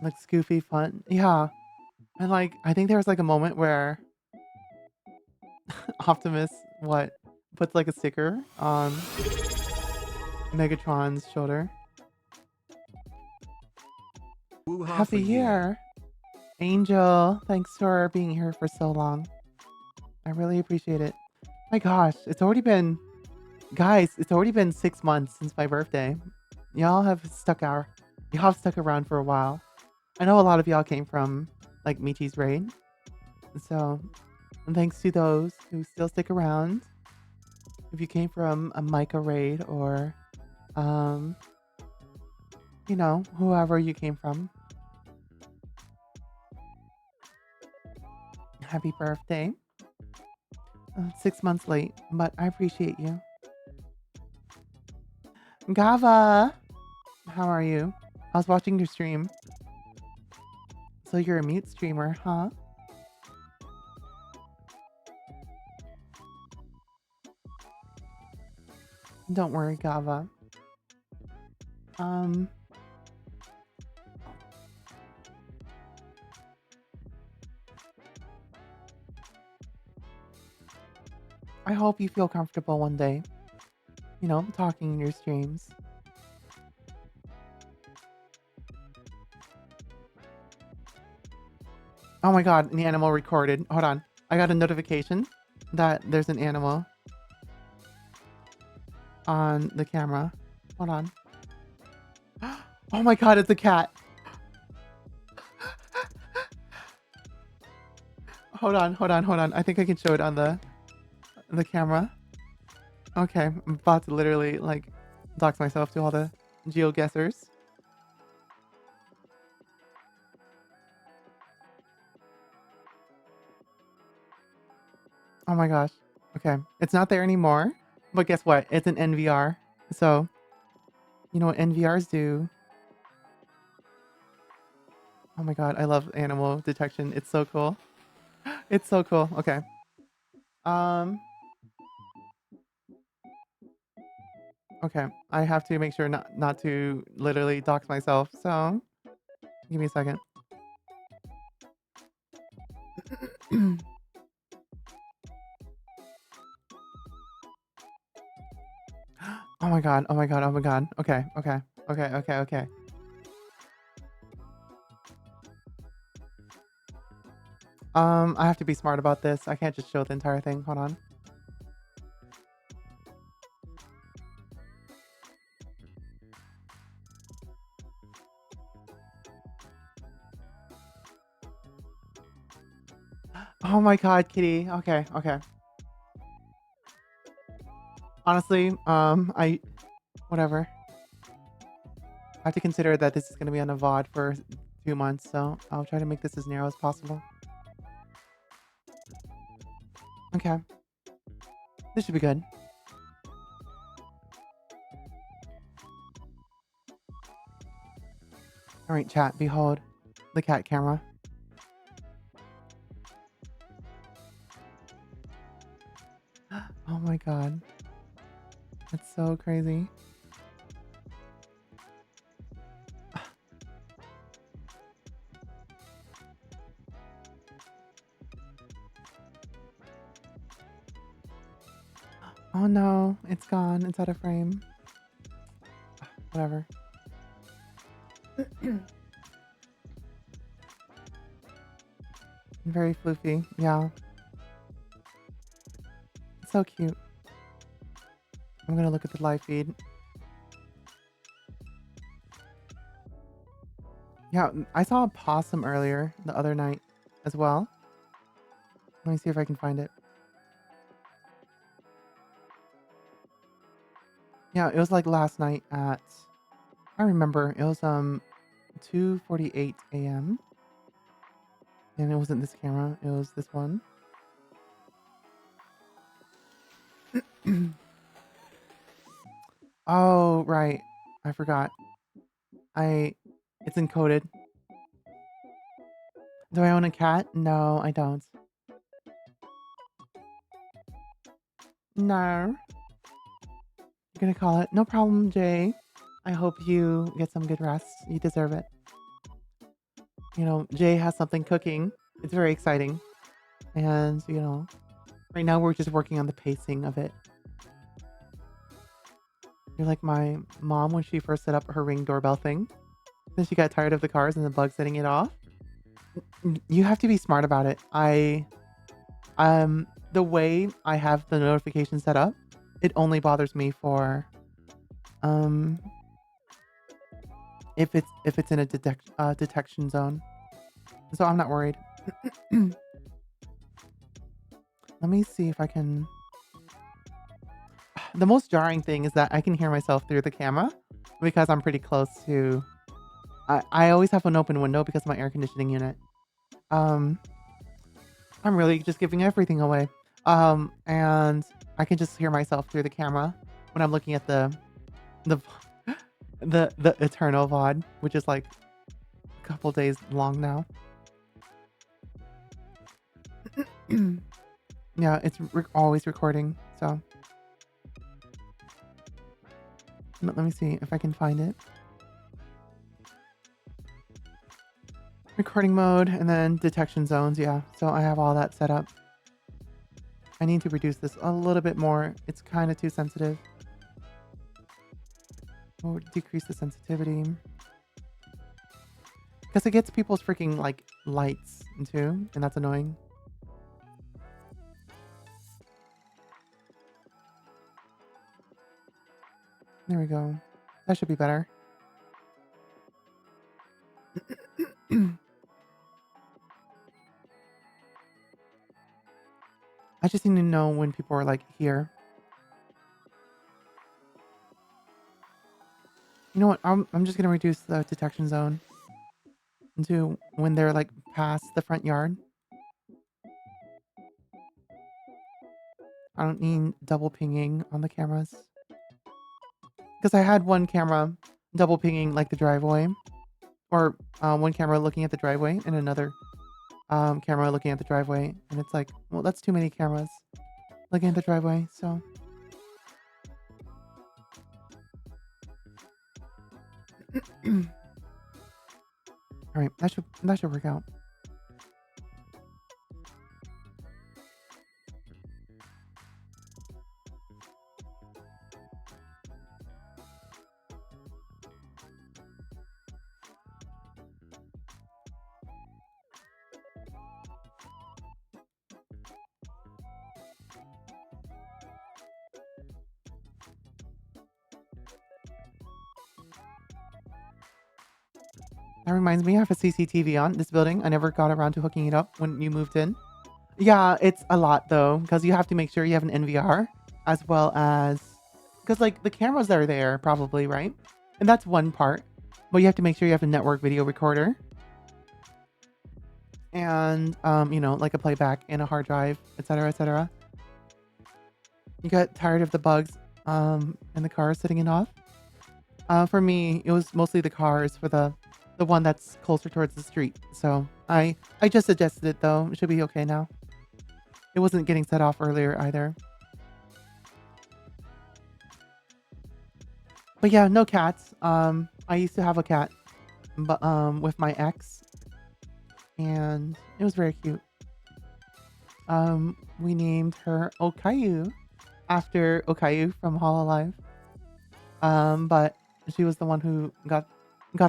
Like goofy fun. Yeah. And like I think there was like a moment where Optimus what puts like a sticker on Megatron's shoulder. Happy year. Angel, thanks for being here for so long. I really appreciate it. My gosh, it's already been Guys, it's already been 6 months since my birthday. Y'all have stuck around for a while. I know a lot of y'all came from like Michi's raid. So thanks to those who still stick around. If you came from a Micah raid or um, whoever you came from. Happy birthday. 6 months late, but I appreciate you. Gava, how are you? I was watching your stream. So you're a mute streamer, huh? Don't worry, Gava. I hope you feel comfortable one day, talking in your streams. Oh my god, an animal recorded. Hold on. I got a notification that there's an animal on the camera. Hold on. Oh my god, it's a cat. Hold on. I think I can show it on the camera. Okay, I'm about to literally like dox myself to all the geoguessers. Oh my gosh. Okay, it's not there anymore. But guess what? It's an NVR. So, you know what NVRs do? Oh my god, I love animal detection. It's so cool. It's so cool. Okay. Okay. I have to make sure not to literally dox myself. So, give me a second. Oh my god. Okay. I have to be smart about this. I can't just show the entire thing. Hold on. Oh my god, kitty. Okay. Honestly, whatever. I have to consider that this is going to be on a VOD for 2 months, so I'll try to make this as narrow as possible. Okay. This should be good. Alright, chat, behold the cat camera. Oh my god. That's so crazy. Oh no, it's gone. It's out of frame. Whatever. Very floofy. Yeah. So cute. I'm gonna look at the live feed. Yeah, I saw a possum earlier the other night as well. Let me see if I can find it. Yeah, it was like last night at, I remember, it was 2:48 a.m. And it wasn't this camera, it was this one. Oh, right. I forgot. It's encoded. Do I own a cat? No, I don't. No. You're gonna call it? No problem, Jay. I hope you get some good rest. You deserve it. Jay has something cooking. It's very exciting. And, right now we're just working on the pacing of it. You're like my mom when she first set up her Ring doorbell thing. Then she got tired of the cars and the bugs setting it off. You have to be smart about it. The way I have the notification set up It only bothers me for um if it's in a detection zone. So I'm not worried. Let me see if I can. The most jarring thing is that I can hear myself through the camera because I'm pretty close to. I always have an open window because of my air conditioning unit. Um, I'm really just giving everything away. And I can just hear myself through the camera when I'm looking at the the eternal VOD, which is like a couple days long now. Yeah, it's always recording. So let me see if I can find it. Recording mode and then detection zones. Yeah, so I have all that set up. I need to reduce this a little bit more. It's kind of too sensitive. Or decrease the sensitivity. Because it gets people's freaking like lights too, and that's annoying. There we go. That should be better. I just need to know when people are like here. You know what? I'm just gonna reduce the detection zone to when they're like past the front yard. I don't need double pinging on the cameras. Because I had one camera double pinging like the driveway, or one camera looking at the driveway and another camera looking at the driveway, and it's like, well, that's too many cameras looking at the driveway. So all right, that should work out. That reminds me, I have a CCTV on this building. I never got around to hooking it up when you moved in. Yeah, it's a lot though, because you have to make sure you have an NVR as well as because like the cameras are there probably, right? And that's one part. But you have to make sure you have a network video recorder and like a playback and a hard drive, etc., etc. You got tired of the bugs and the cars sitting it off? For me, it was mostly the cars for the one that's closer towards the street. So I just adjusted it though. It should be okay now. It wasn't getting set off earlier either. But yeah, no cats. I used to have a cat, but with my ex, and it was very cute. We named her Okayu after Okayu from Hololive. But she was the one who got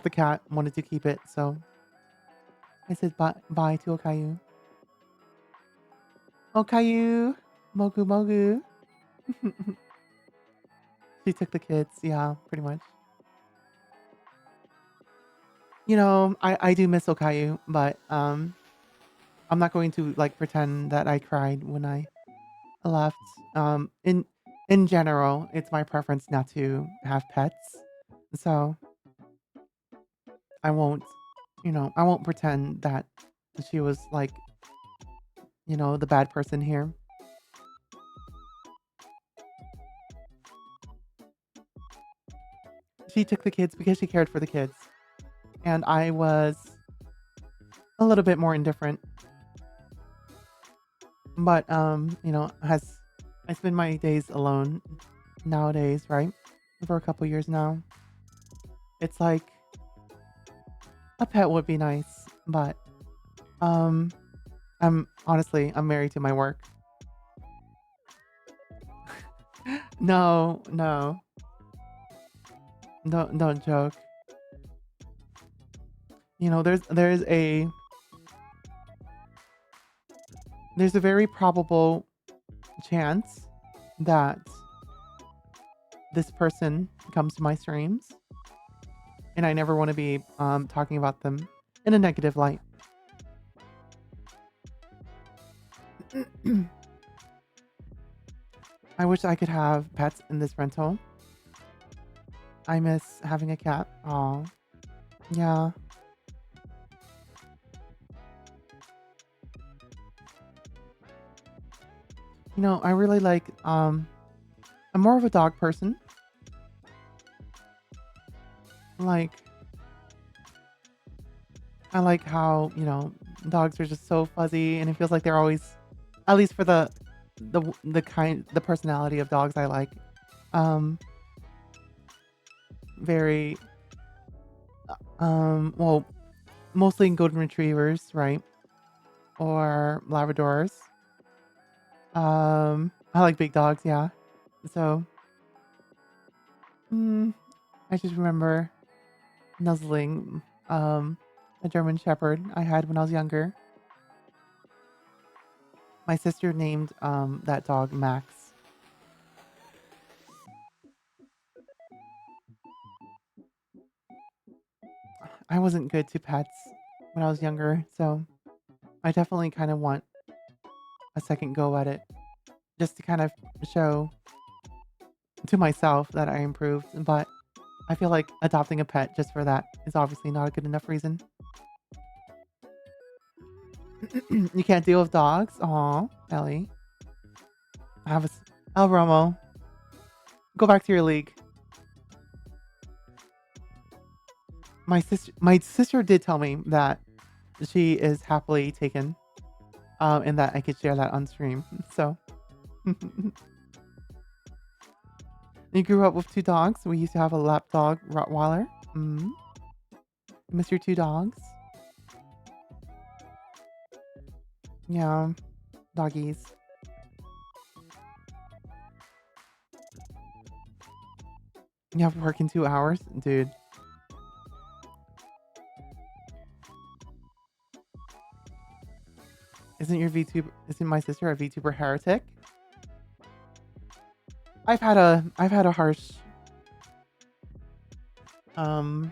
the cat, wanted to keep it, so I said bye to Okayu. Okayu, Mogu Mogu. She took the kids, yeah, pretty much. I do miss Okayu, but I'm not going to like pretend that I cried when I left. In general, it's my preference not to have pets, so I won't, I won't pretend that she was like, the bad person here. She took the kids because she cared for the kids, and I was a little bit more indifferent. But as I spend my days alone nowadays, right? For a couple years now, it's like a pet would be nice, but um, I'm married to my work. No, no, don't joke. There's a very probable chance that this person comes to my streams, and I never want to be talking about them in a negative light. I wish I could have pets in this rental. I miss having a cat. Aw, yeah. I really like I'm more of a dog person. Like I like how, dogs are just so fuzzy and it feels like they're always, at least for the personality of dogs I like. Um very well, mostly golden retrievers, right? Or labradors. I like big dogs, yeah. So, mm, I just remember nuzzling a German Shepherd I had when I was younger. My sister named that dog Max. I wasn't good to pets when I was younger, so I definitely kind of want a second go at it just to kind of show to myself that I improved. But I feel like adopting a pet just for that is obviously not a good enough reason. You can't deal with dogs? Aw, Ellie. I have El Romo. Go back to your league. My sister did tell me that she is happily taken, and that I could share that on stream. So you grew up with two dogs. We used to have a lap dog Rottweiler. Mm. Miss your two dogs? Yeah, doggies. You have to work in 2 hours, dude. Isn't my sister a VTuber heretic? I've had a harsh um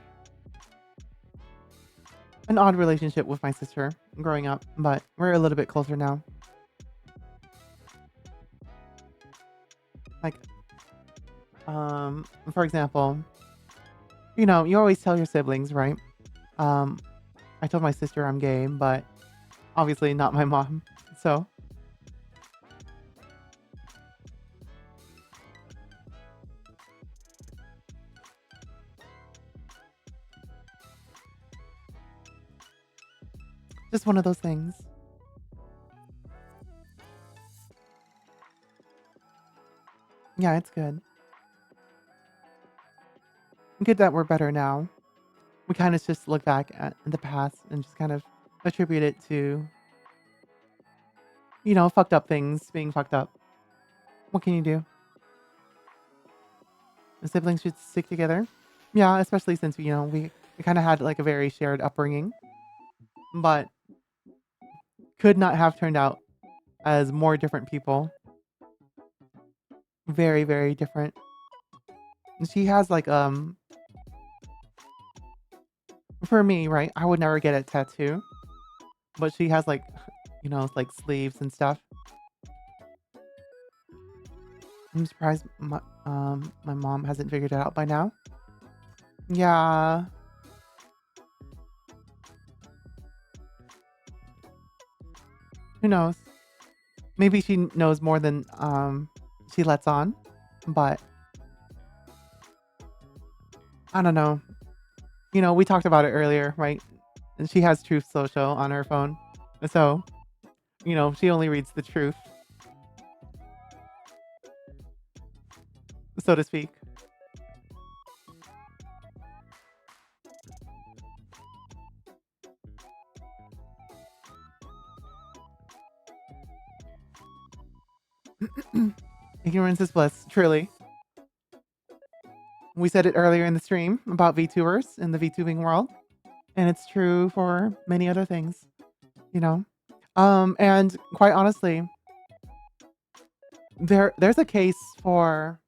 an odd relationship with my sister growing up, but we're a little bit closer now. Like, for example, you always tell your siblings, right? Um, I told my sister I'm gay, but obviously not my mom. So, just one of those things. Yeah, it's good. Good that we're better now. We kind of just look back at the past and just kind of attribute it to, fucked up things being fucked up. What can you do? The siblings should stick together. Yeah, especially since, we kind of had like a very shared upbringing, but could not have turned out as more different people. Very, very different. She has like, for me, right? I would never get a tattoo, but she has like, like sleeves and stuff. I'm surprised my mom hasn't figured it out by now. Yeah. Who knows? Maybe she knows more than she lets on, but I don't know. We talked about it earlier, right? And she has Truth Social on her phone. So, she only reads the truth, so to speak. Ignorance is bliss, truly. We said it earlier in the stream about VTubers in the VTubing world, and it's true for many other things, you know. And quite honestly, there's a case for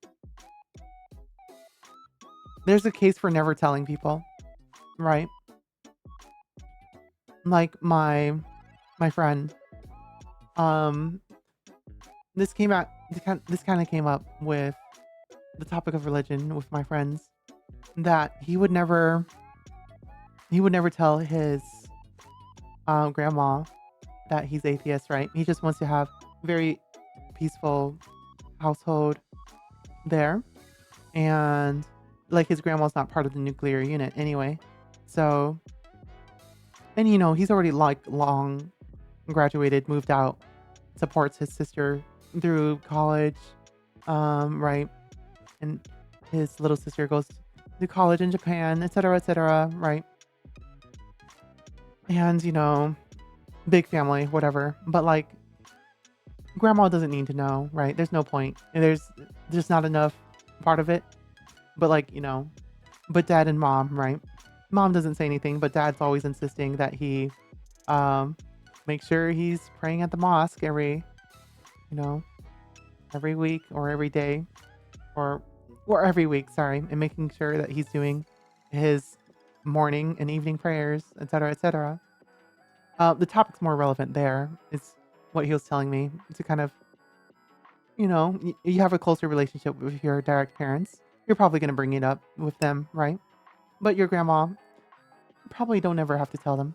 there's a case for never telling people, right? Like my friend, um, this came out. This kind of came up with the topic of religion with my friends that he would never tell his grandma that he's atheist, right? He just wants to have very peaceful household there, and like his grandma's not part of the nuclear unit anyway. So, and he's already like long graduated, moved out, supports his sister through college, right? And his little sister goes to college in Japan, etc., right? And big family, whatever. But like, grandma doesn't need to know, right? There's no point. And there's just not enough part of it. But like, but dad and mom, right? Mom doesn't say anything, but dad's always insisting that he make sure he's praying at the mosque you know, every week or every day or every week, sorry, and making sure that he's doing his morning and evening prayers, etc., etc. The topic's more relevant there is what he was telling me to kind of, you have a closer relationship with your direct parents. You're probably going to bring it up with them, right? But your grandma probably don't ever have to tell them.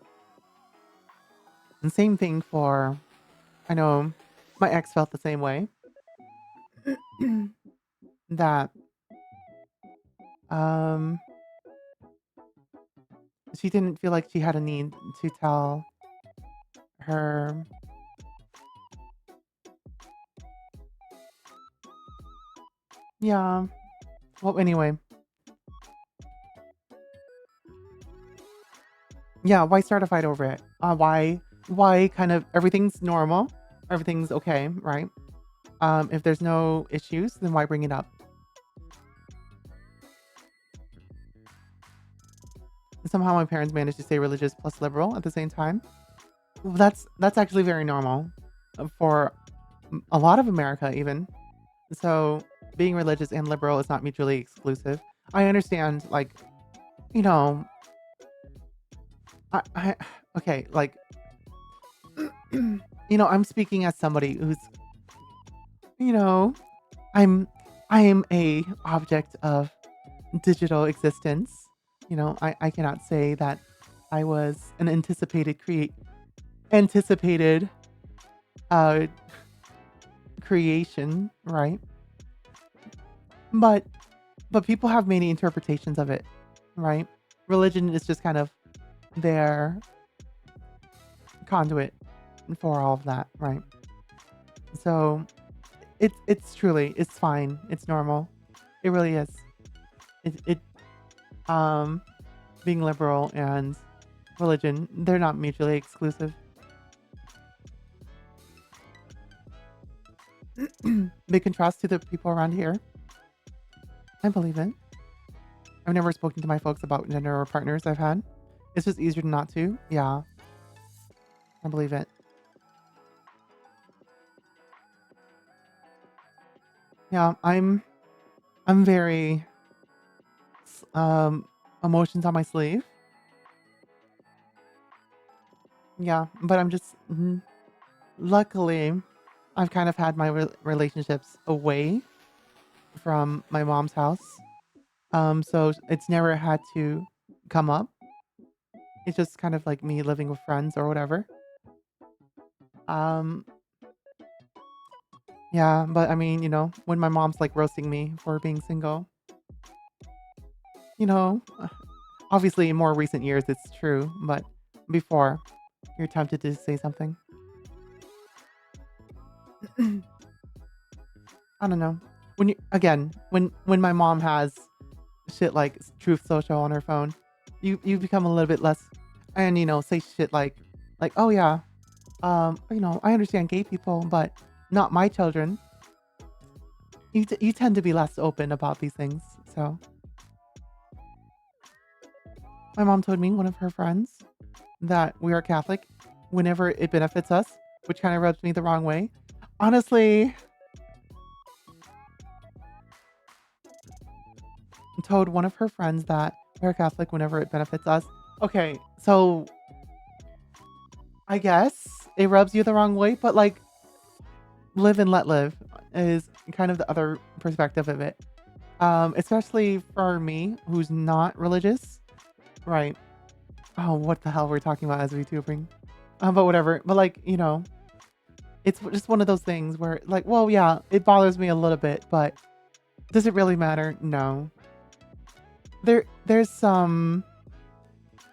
And same thing for, I know my ex felt the same way. That um she didn't feel like she had a need to tell her. Yeah. Well, anyway, yeah. Why start a fight over it? Why kind of everything's normal, everything's okay, right? If there's no issues, then why bring it up? Somehow my parents managed to stay religious plus liberal at the same time. Well, that's actually very normal for a lot of America, even. So being religious and liberal is not mutually exclusive. I understand, like, you know, I okay, like, I'm speaking as somebody who's, you know, I'm I am a object of digital existence. I cannot say that I was an anticipated uh creation, right? But people have many interpretations of it, right? Religion is just kind of their conduit for all of that, right? So it's fine. It's normal. It really is. It being liberal and religion, they're not mutually exclusive. Big contrast to the people around here. I believe it. I've never spoken to my folks about gender or partners I've had. It's just easier not to. Yeah, I believe it. Yeah, I'm very emotions on my sleeve. Yeah, but I'm just luckily I've kind of had my relationships away from my mom's house. So it's never had to come up. It's just kind of like me living with friends or whatever. Um, yeah, but I mean, when my mom's like roasting me for being single, you know, uh, obviously in more recent years it's true, but before you're tempted to say something. I don't know. When you again, when my mom has shit like Truth Social on her phone, you become a little bit less, and say shit like, oh yeah, I understand gay people, but not my children. You tend to be less open about these things. So my mom told me, one of her friends, that we are Catholic whenever it benefits us, which kind of rubs me the wrong way. Honestly, told one of her friends that we're Catholic whenever it benefits us. Okay, so I guess it rubs you the wrong way, but like live and let live is kind of the other perspective of it. Especially for me, who's not religious, right? Oh, what the hell we're talking about as VTubing? But whatever. But like, it's just one of those things where like, well, yeah, it bothers me a little bit, but does it really matter? No. There's some,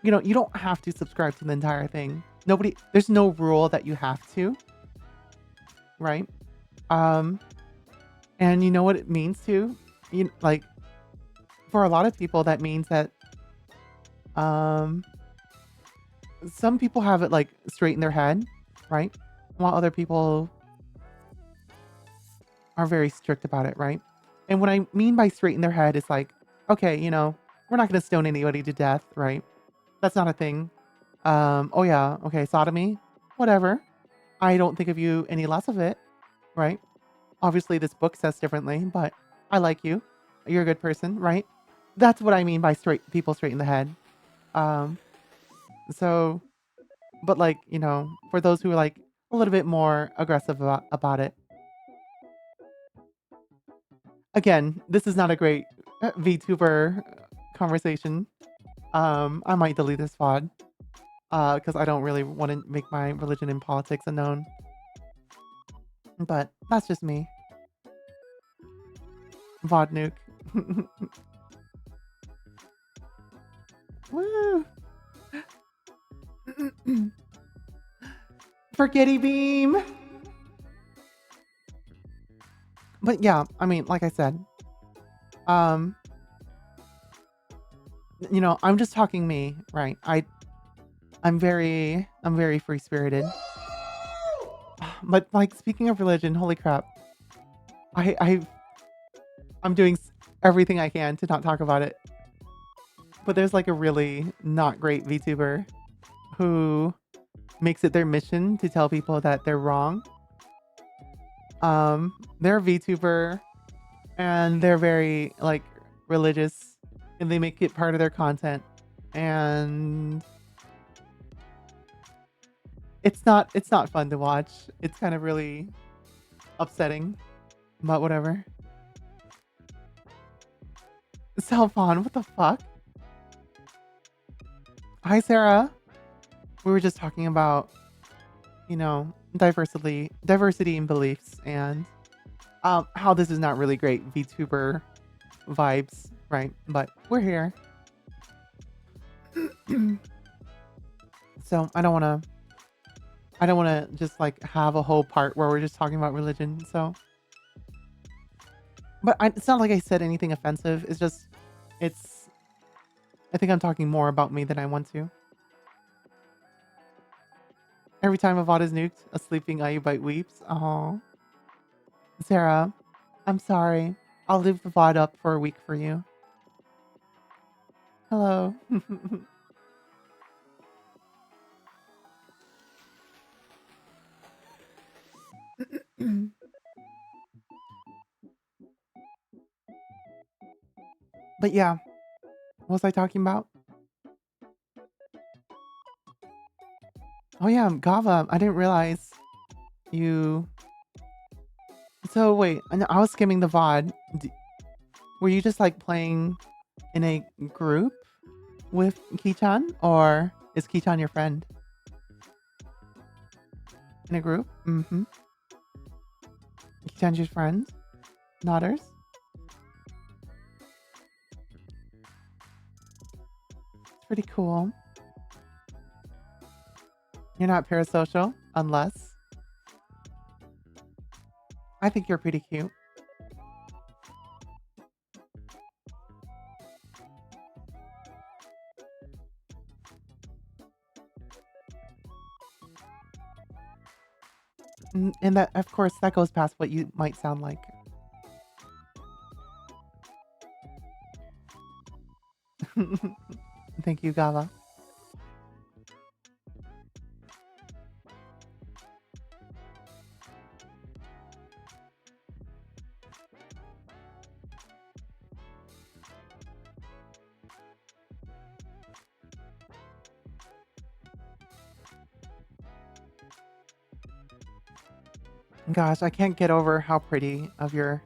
you don't have to subscribe to the entire thing. There's no rule that you have to, right? Um, and you know what it means to, like for a lot of people, that means that um some people have it like straight in their head, right? While other people are very strict about it, right? And what I mean by straight in their head is like, okay, we're not going to stone anybody to death, right? That's not a thing. Oh yeah, okay, sodomy, whatever. I don't think of you any less of it, right? Obviously, this book says differently, but I like you. You're a good person, right? That's what I mean by straight in the head. Um, so, but like, for those who are like a little bit more aggressive about it, again, this is not a great VTuber conversation. I might delete this VOD because I don't really want to make my religion and politics unknown. But that's just me. VOD nuke. Woo! Forgetty beam! But yeah, I mean, like I said, um, I'm just talking me, right? I'm very free spirited. But like speaking of religion, holy crap, I I'm doing everything I can to not talk about it. But there's like a really not great VTuber who makes it their mission to tell people that they're wrong. They're a VTuber and they're very like religious and they make it part of their content. And it's not fun to watch. It's kind of really upsetting, but whatever. Selfon, what the fuck? Hi, Sarah. We were just talking about, diversity in beliefs and how this is not really great VTuber vibes, right? But we're here. So I don't want to just like have a whole part where we're just talking about religion. So, but it's not like I said anything offensive. It's, I think I'm talking more about me than I want to. Every time a VOD is nuked, a sleeping Ayubite weeps. Oh, Sarah, I'm sorry. I'll leave the VOD up for a week for you. Hello. But yeah, what was I talking about? Oh yeah, Gava. I didn't realize you. So wait, I was skimming the VOD. Were you just like playing in a group with Kichan, or is Kichan your friend? In a group? Mm-hmm. Kichan's your friend? Nodders? It's pretty cool. You're not parasocial, unless. I think you're pretty cute. And that, of course, that goes past what you might sound like. Thank you, Gava. Gosh, I can't get over how pretty of your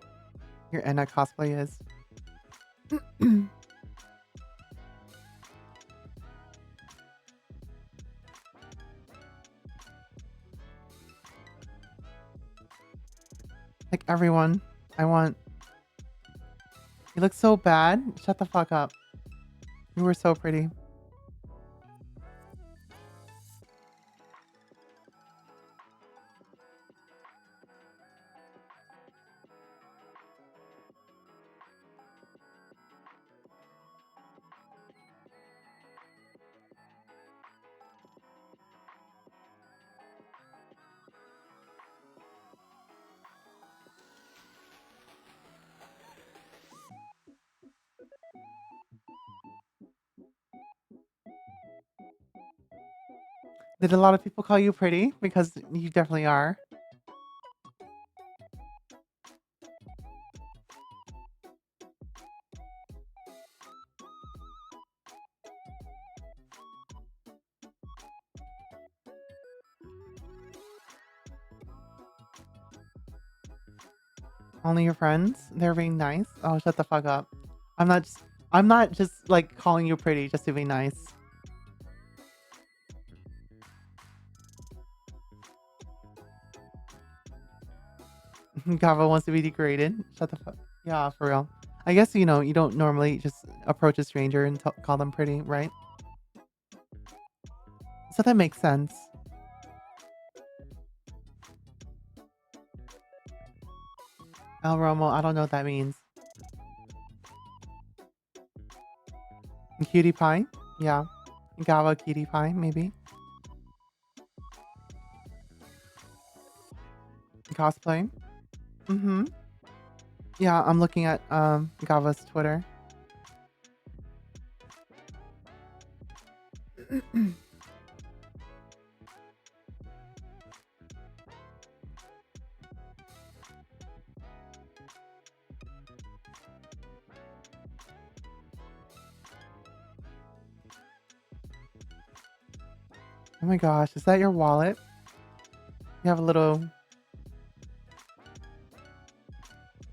Enna cosplay is. Like everyone, I want. You look so bad. Shut the fuck up. You were so pretty. Did a lot of people call you pretty? Because you definitely are. Only your friends? They're being nice? Oh, shut the fuck up. I'm not just I'm not just like calling you pretty just to be nice. Gava wants to be degraded. Shut the fuck. Yeah, for real. I guess you don't normally just approach a stranger and call them pretty, right? So that makes sense. El Romo, I don't know what that means. Cutie pie? Yeah. Gava cutie pie, maybe. Cosplay? Mm-hmm. Yeah, I'm looking at Gava's Twitter. Oh my gosh, is that your wallet? You have a little, what do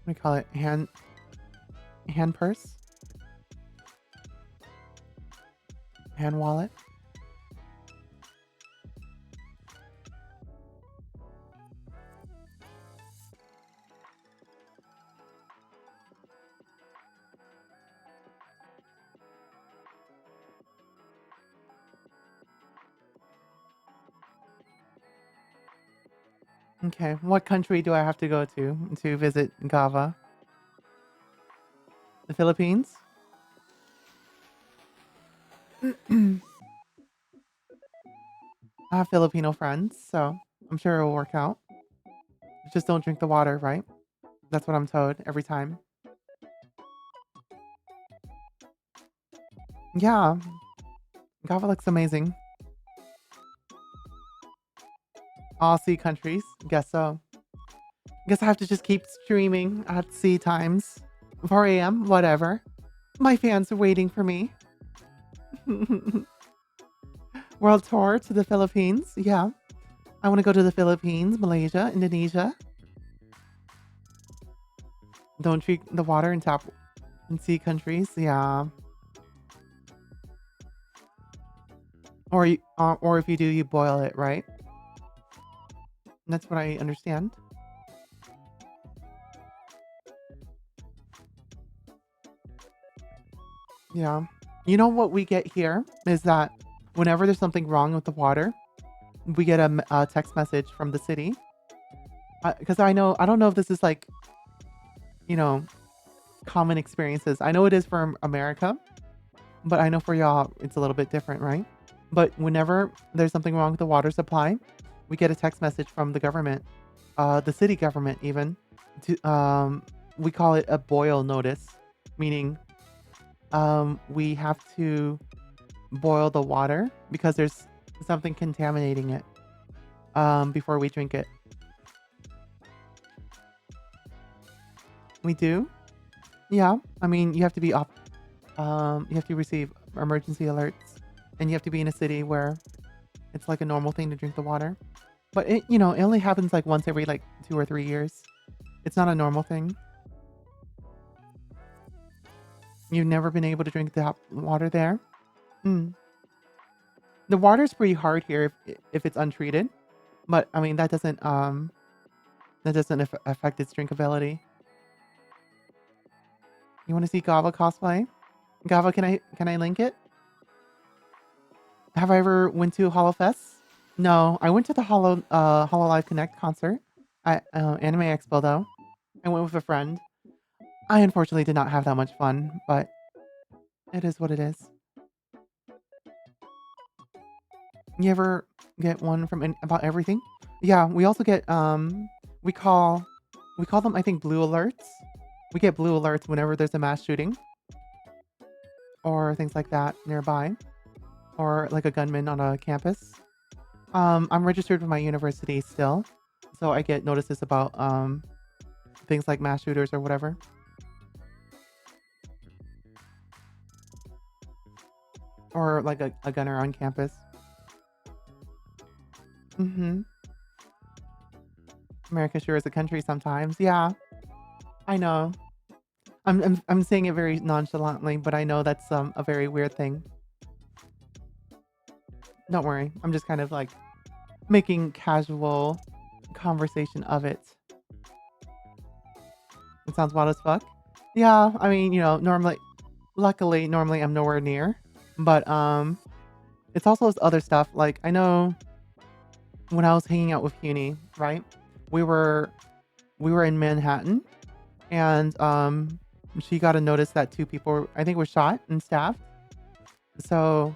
we call it? Hand purse? Hand wallet? Okay, what country do I have to go to visit Gava? The Philippines? I have Filipino friends, so I'm sure it'll work out. Just don't drink the water, right? That's what I'm told every time. Yeah, Gava looks amazing. All sea countries. Guess so. Guess I have to just keep streaming at sea times. 4 a.m., whatever. My fans are waiting for me. World tour to the Philippines. Yeah. I want to go to the Philippines, Malaysia, Indonesia. Don't treat the water in tap in sea countries. Yeah. Or if you do, you boil it, right? That's what I understand. Yeah. You know what we get here is that whenever there's something wrong with the water, we get a text message from the city. Because I don't know if this is like, you know, common experiences. I know it is for America, but I know for y'all it's a little bit different, right? But whenever there's something wrong with the water supply, we get a text message from the government, the city government even. We call it a boil notice, meaning we have to boil the water because there's something contaminating it before we drink it. We do? Yeah. I mean, you have to be up. You have to receive emergency alerts, and you have to be in a city where it's like a normal thing to drink the water. But it only happens like once every like 2 or 3 years. It's not a normal thing. You've never been able to drink the hot water there? Mm. The water's pretty hard here if it's untreated, but I mean that doesn't affect its drinkability. You want to see Gava cosplay? Gava, can I link it? Have I ever went to HoloFest? No, I went to the Hololive Connect concert at Anime Expo though. I went with a friend. I unfortunately did not have that much fun, but it is what it is. You ever get one from about everything? Yeah, we also get we call them I think blue alerts. We get blue alerts whenever there's a mass shooting or things like that nearby, or like a gunman on a campus. I'm registered with my university still, so I get notices about things like mass shooters or whatever. Or like a gunner on campus. Mm-hmm. America sure is a country sometimes. Yeah, I know. I'm saying it very nonchalantly, but I know that's a very weird thing. Don't worry. I'm just kind of like making casual conversation of it. It sounds wild as fuck. Yeah, I mean, luckily I'm nowhere near, but it's also this other stuff. Like I know when I was hanging out with Uni, right? We were in Manhattan, and she got a notice that two people I think were shot and stabbed. So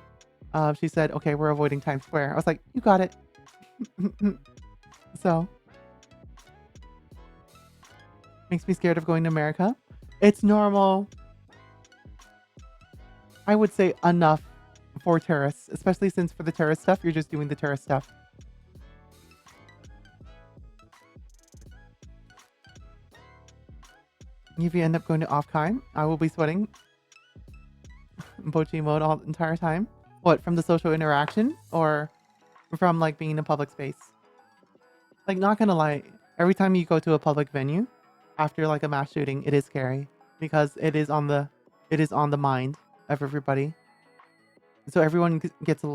she said, "Okay, we're avoiding Times Square." I was like, "You got it." So makes me scared of going to America. It's normal. I would say enough for tourists, especially since for the tourist stuff, you're just doing the tourist stuff. If you end up going to Offkai, I will be sweating Bochi mode all the entire time. What, from the social interaction or from like being in a public space? Like, not gonna lie, every time you go to a public venue after like a mass shooting, it is scary because it is on the mind of everybody. So everyone gets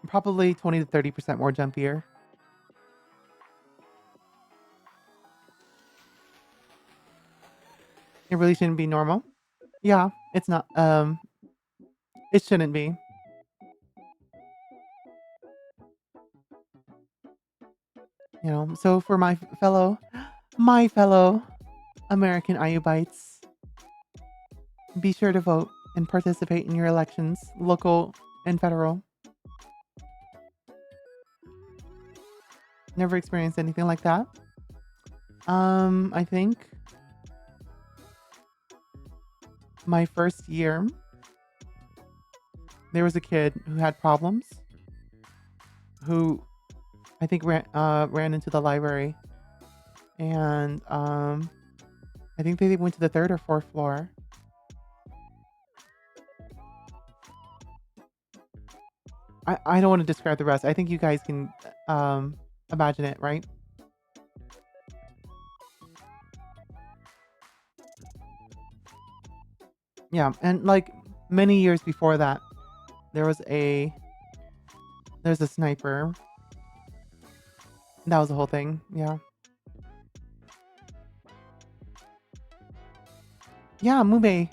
probably 20 to 30% more jumpier. It really shouldn't be normal. Yeah, it's not. It shouldn't be. So for my fellow American Iubites, be sure to vote and participate in your elections, local and federal. Never experienced anything like that. I think my first year, there was a kid who had problems, who I think ran into the library, and I think they went to the third or fourth floor. I don't want to describe the rest. I think you guys can imagine it, right? Yeah, and like many years before that, there was there's a sniper. That was the whole thing. Yeah. Yeah, Mube.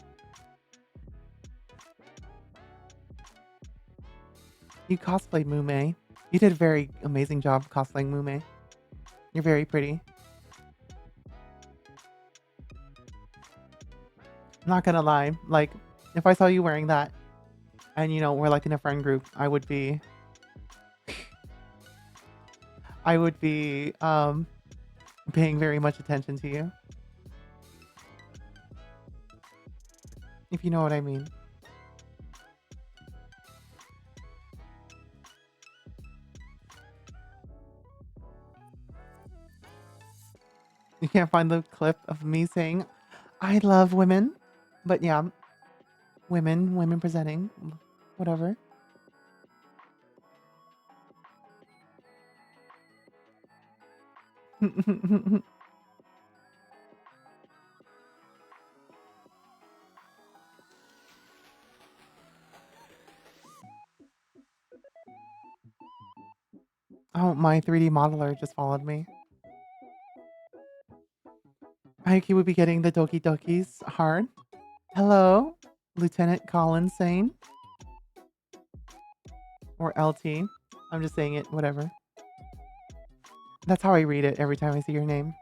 You cosplayed Mume. You did a very amazing job cosplaying Mume. You're very pretty. Not gonna lie, like if I saw you wearing that and we're like in a friend group, I would be paying very much attention to you. If you know what I mean. You can't find the clip of me saying, I love women. But yeah, women presenting, whatever. Oh, my 3D modeler just followed me. Aiki would be getting the Doki Dokis hard. Hello, Lieutenant Colin Sane. Or LT. I'm just saying it, whatever. That's how I read it every time I see your name.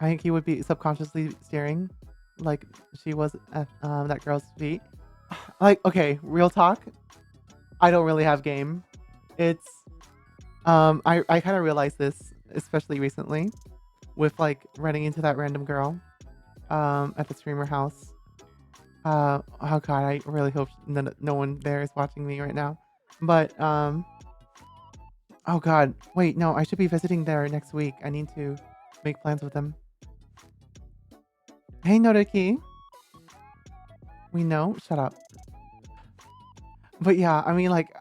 I think he would be subconsciously staring like she was at that girl's feet. Like, okay, real talk. I don't really have game. It's I kind of realized this, especially recently, with like running into that random girl at the streamer house. Oh god, I really hope no one there is watching me right now. But oh god, wait, no, I should be visiting there next week. I need to make plans with them. Hey, Nodoki. We know. Shut up. But yeah, I mean, like,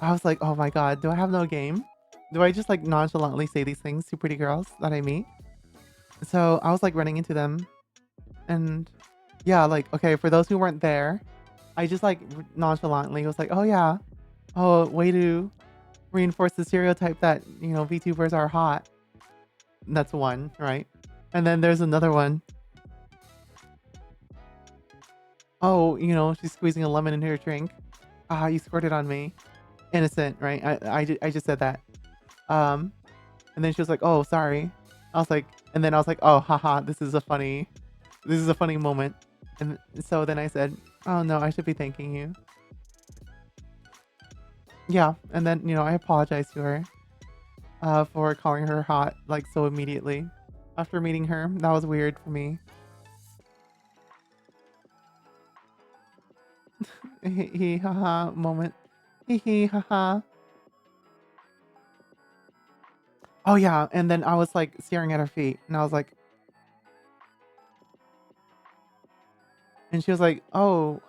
I was like, oh my god, do I have no game? Do I just like nonchalantly say these things to pretty girls that I meet? So I was like running into them, and yeah, like, okay, for those who weren't there, I just like nonchalantly was like, oh yeah, oh, way to reinforce the stereotype that, you know, VTubers are hot. That's one, right? And then there's another one. Oh, you know, she's squeezing a lemon in her drink. Ah, you squirted on me. Innocent, right? I just said that. Um, and then she was like, "Oh, sorry." I was like, and then I was like, "Oh, haha, this is a funny moment." And so then I said, "Oh no, I should be thanking you." Yeah, and then I apologized to her, for calling her hot like so immediately after meeting her. That was weird for me. Hee haha moment. Hee hee haha. Oh yeah, and then I was like staring at her feet, and I was like, and she was like, "Oh,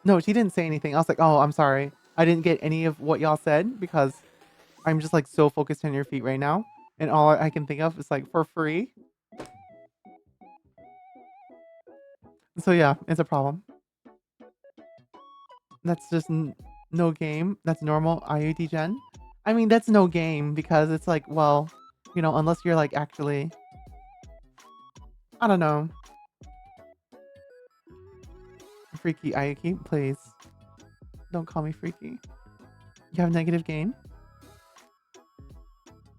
no," she didn't say anything. I was like, "Oh, I'm sorry. I didn't get any of what y'all said because I'm just like so focused on your feet right now, and all I can think of is like for free." So yeah, it's a problem. That's just no game. That's normal IUD gen. I mean, that's no game because it's like, well, unless you're like actually, I don't know, freaky Ayuki, please don't call me freaky. You have negative game?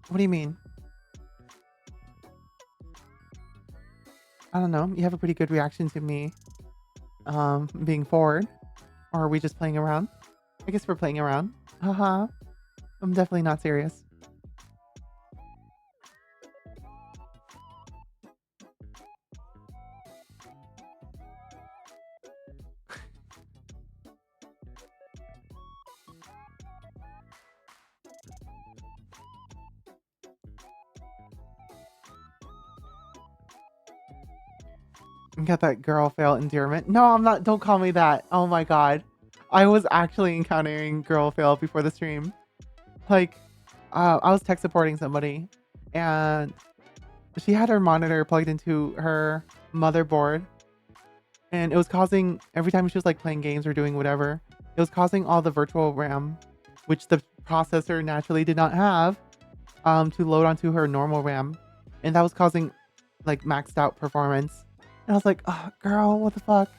What do you mean? I don't know. You have a pretty good reaction to me being forward. Or are we just playing around? I guess we're playing around. Haha. I'm definitely not serious. You got that girl fail endearment. No, I'm not. Don't call me that. Oh my god. I was actually encountering girl fail before the stream. Like, I was tech supporting somebody, and she had her monitor plugged into her motherboard, and it was causing every time she was like playing games or doing whatever, it was causing all the virtual RAM, which the processor naturally did not have, to load onto her normal RAM, and that was causing like maxed out performance. And I was like, oh, girl, what the fuck?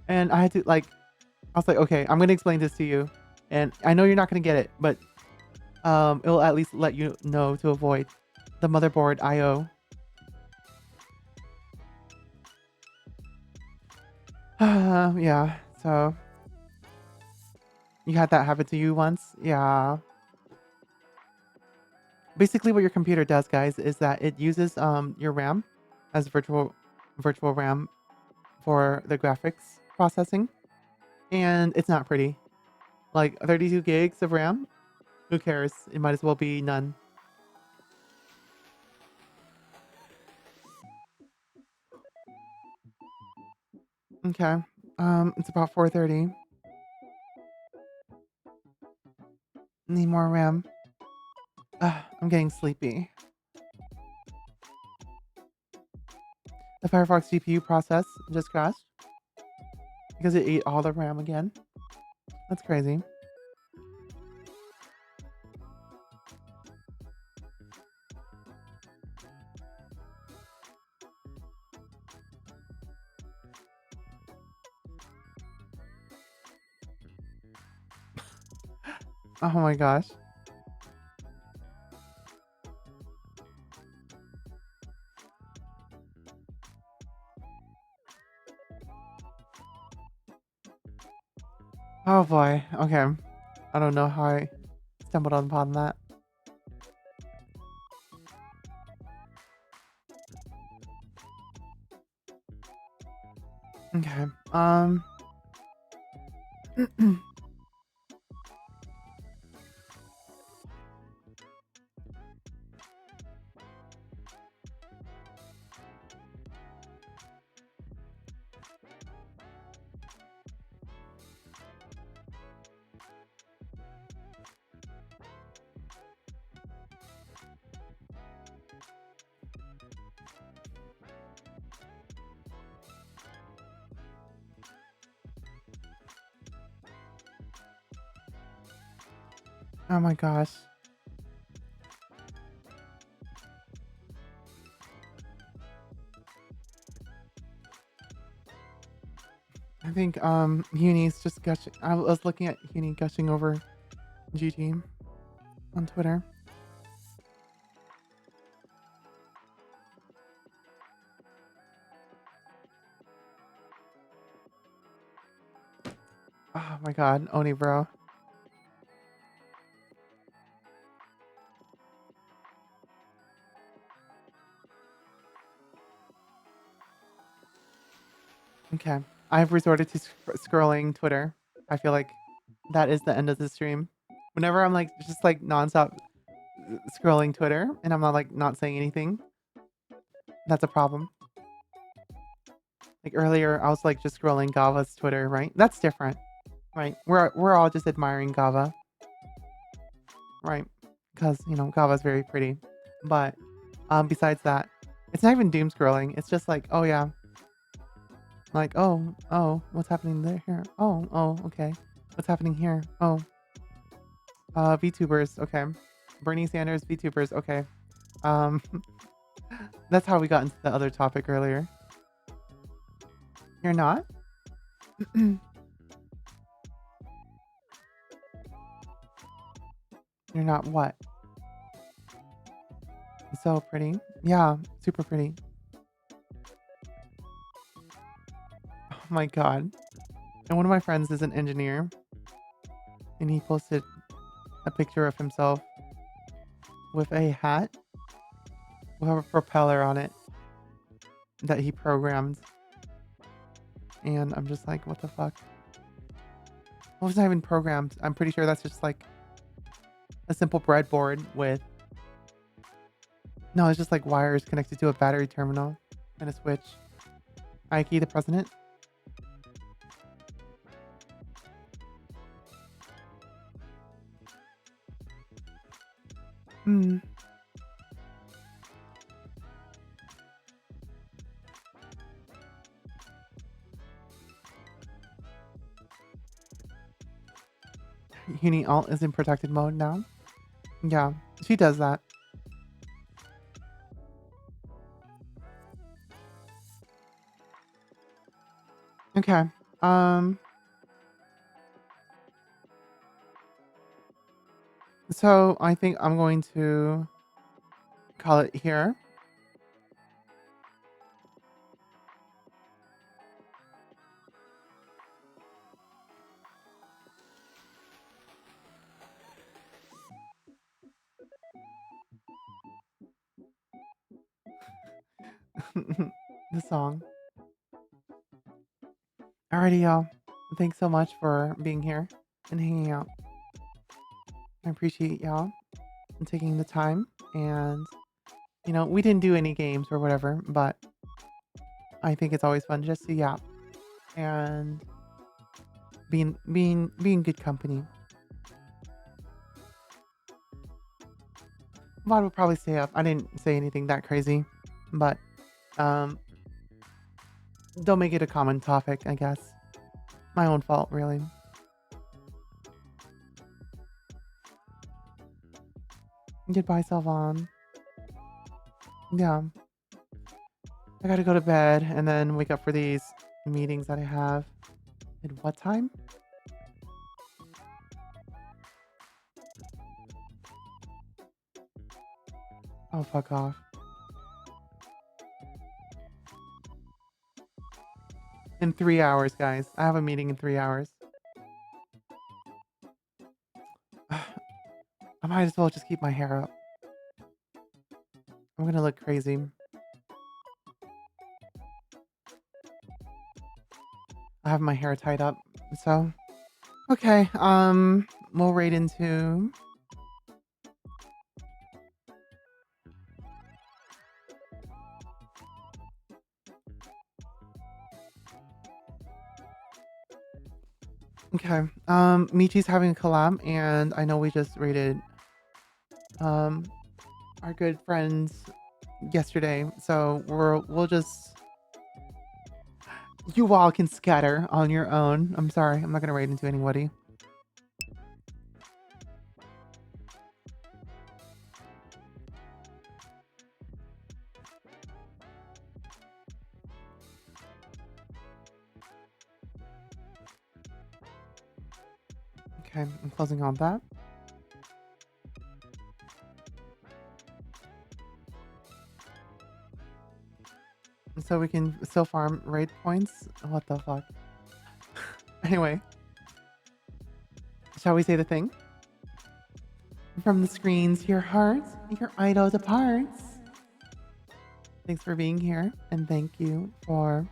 And I had to like, I was like, okay, I'm gonna explain this to you, and I know you're not gonna get it, but it'll at least let you know to avoid the motherboard I/O. Yeah. So you had that happen to you once? Yeah. Basically, what your computer does, guys, is that it uses your RAM as virtual RAM for the graphics processing, and it's not pretty. Like 32 gigs of RAM, who cares? It might as well be none. Okay. It's about 4:30. Need more RAM. I'm getting sleepy. The Firefox GPU process just crashed because it ate all the RAM again. That's crazy. Oh my gosh. Oh boy. Okay. I don't know how I stumbled upon that. Okay. Oh my gosh. I think Uni's just gushing. I was looking at Uni gushing over GT on Twitter. Oh my god, Oni bro. Okay. I've resorted to scrolling Twitter. I feel like that is the end of the stream. Whenever I'm like just like nonstop scrolling Twitter and I'm not saying anything, that's a problem. Like earlier, I was like just scrolling Gava's Twitter, right? That's different, right? We're all just admiring Gava, right? Because Gava's very pretty. But besides that, it's not even doom scrolling. It's just like, oh yeah, like oh, what's happening there here? Oh, okay, what's happening here? Oh, VTubers, okay, Bernie Sanders VTubers, okay. Um, that's how we got into the other topic earlier. You're not? You're not what? So pretty. Yeah, super pretty. Oh my god. And one of my friends is an engineer, and he posted a picture of himself with a hat with a propeller on it that he programmed. And I'm just like, what the fuck? Well, it's not even programmed. I'm pretty sure that's just like a simple breadboard with... No, it's just like wires connected to a battery terminal and a switch. Ike, the president? Hmm. Uni alt is in protected mode now. Yeah, she does that. Okay. So I think I'm going to call it here. The song. Alrighty, y'all. Thanks so much for being here and hanging out. I appreciate y'all and taking the time. And, we didn't do any games or whatever, but I think it's always fun just to yap and being good company. Vaughn would probably stay up. I didn't say anything that crazy, but um, don't make it a common topic, I guess. My own fault, really. Goodbye, Sylvan. Yeah, I gotta go to bed and then wake up for these meetings that I have. At what time? Oh, fuck off. In 3 hours, guys. I have a meeting in 3 hours. I might as well just keep my hair up. I'm gonna look crazy. I have my hair tied up, so okay. We'll raid into. Okay. Michi's having a collab, and I know we just rated our good friends yesterday, so we'll just. You all can scatter on your own. I'm sorry, I'm not gonna raid into anybody. Okay, I'm closing on that. So we can still farm raid points. What the fuck? Anyway, shall we say the thing? From the screens to your hearts, your idol departs. Thanks for being here, and thank you for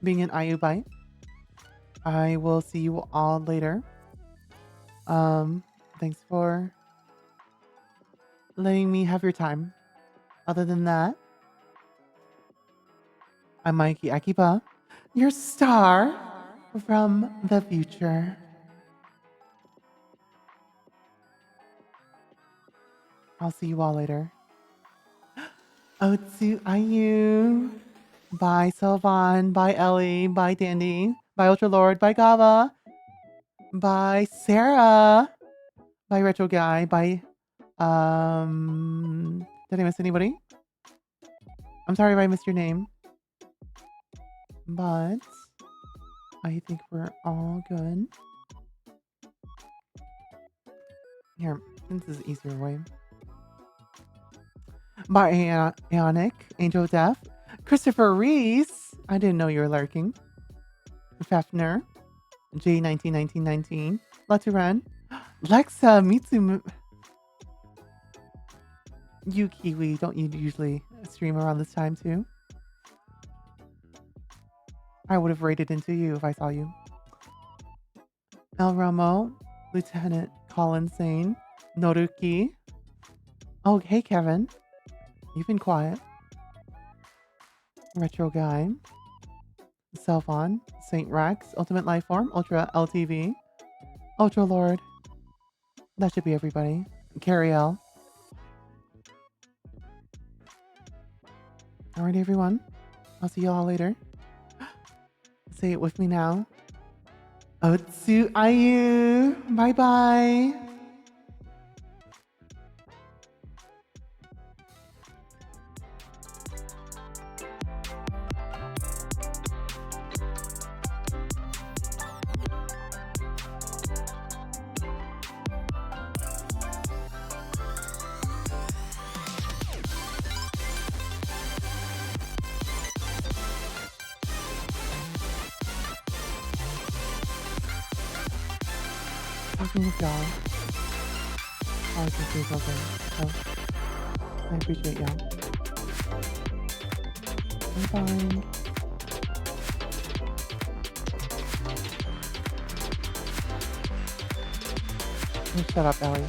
being an IU Bite. I will see you all later. Thanks for letting me have your time. Other than that, I'm Mikey Akiba, your star from the future. I'll see you all later. Otsu Ayu. Bye Sylvan. Bye Ellie. Bye Dandy. Bye Ultralord. Bye Gava. Bye Sarah. Bye Retro Guy. Bye. Did I miss anybody? I'm sorry if I missed your name. But I think we're all good. Here, this is the easier way. Bye Aeonic, Angel of Death, Christopher Reese. I didn't know you were lurking. Fafner, J191919, Laturan, Lexa Mitsumu. You Kiwi, don't you usually stream around this time too? I would have raided into you if I saw you. El Romo, Lieutenant Colin Sane, Noruki. Oh, hey Kevin. You've been quiet. Retro Guy. Selfon, Saint Rex, Ultimate Lifeform, Ultra LTV, Ultra Lord. That should be everybody. Carrie L. Alrighty, everyone. I'll see you all later. Say it with me now. Otsu Ayu. Bye bye. Talking with y'all. Always feels okay. So I appreciate y'all. Bye. Shut up, Ellie.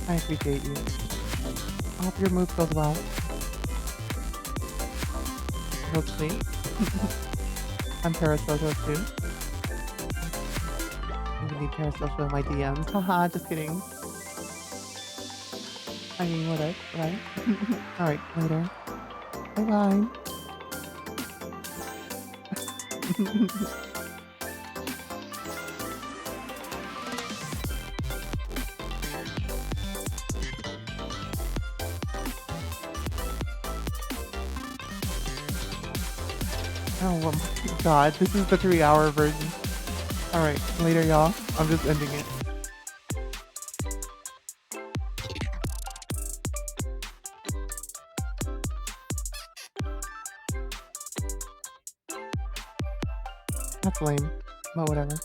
I appreciate you. I hope your move goes well. Go to sleep. I'm parasocial too. any parasocial in my DMs. Haha, just kidding. I mean, what if, right? Alright, later. Bye-bye. Oh my god, this is the 3-hour version. Alright, later y'all. I'm just ending it. That's lame, but whatever.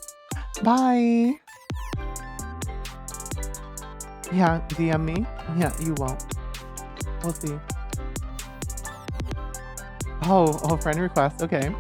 Bye! Yeah, DM me? Yeah, you won't. We'll see. Oh, friend request, okay.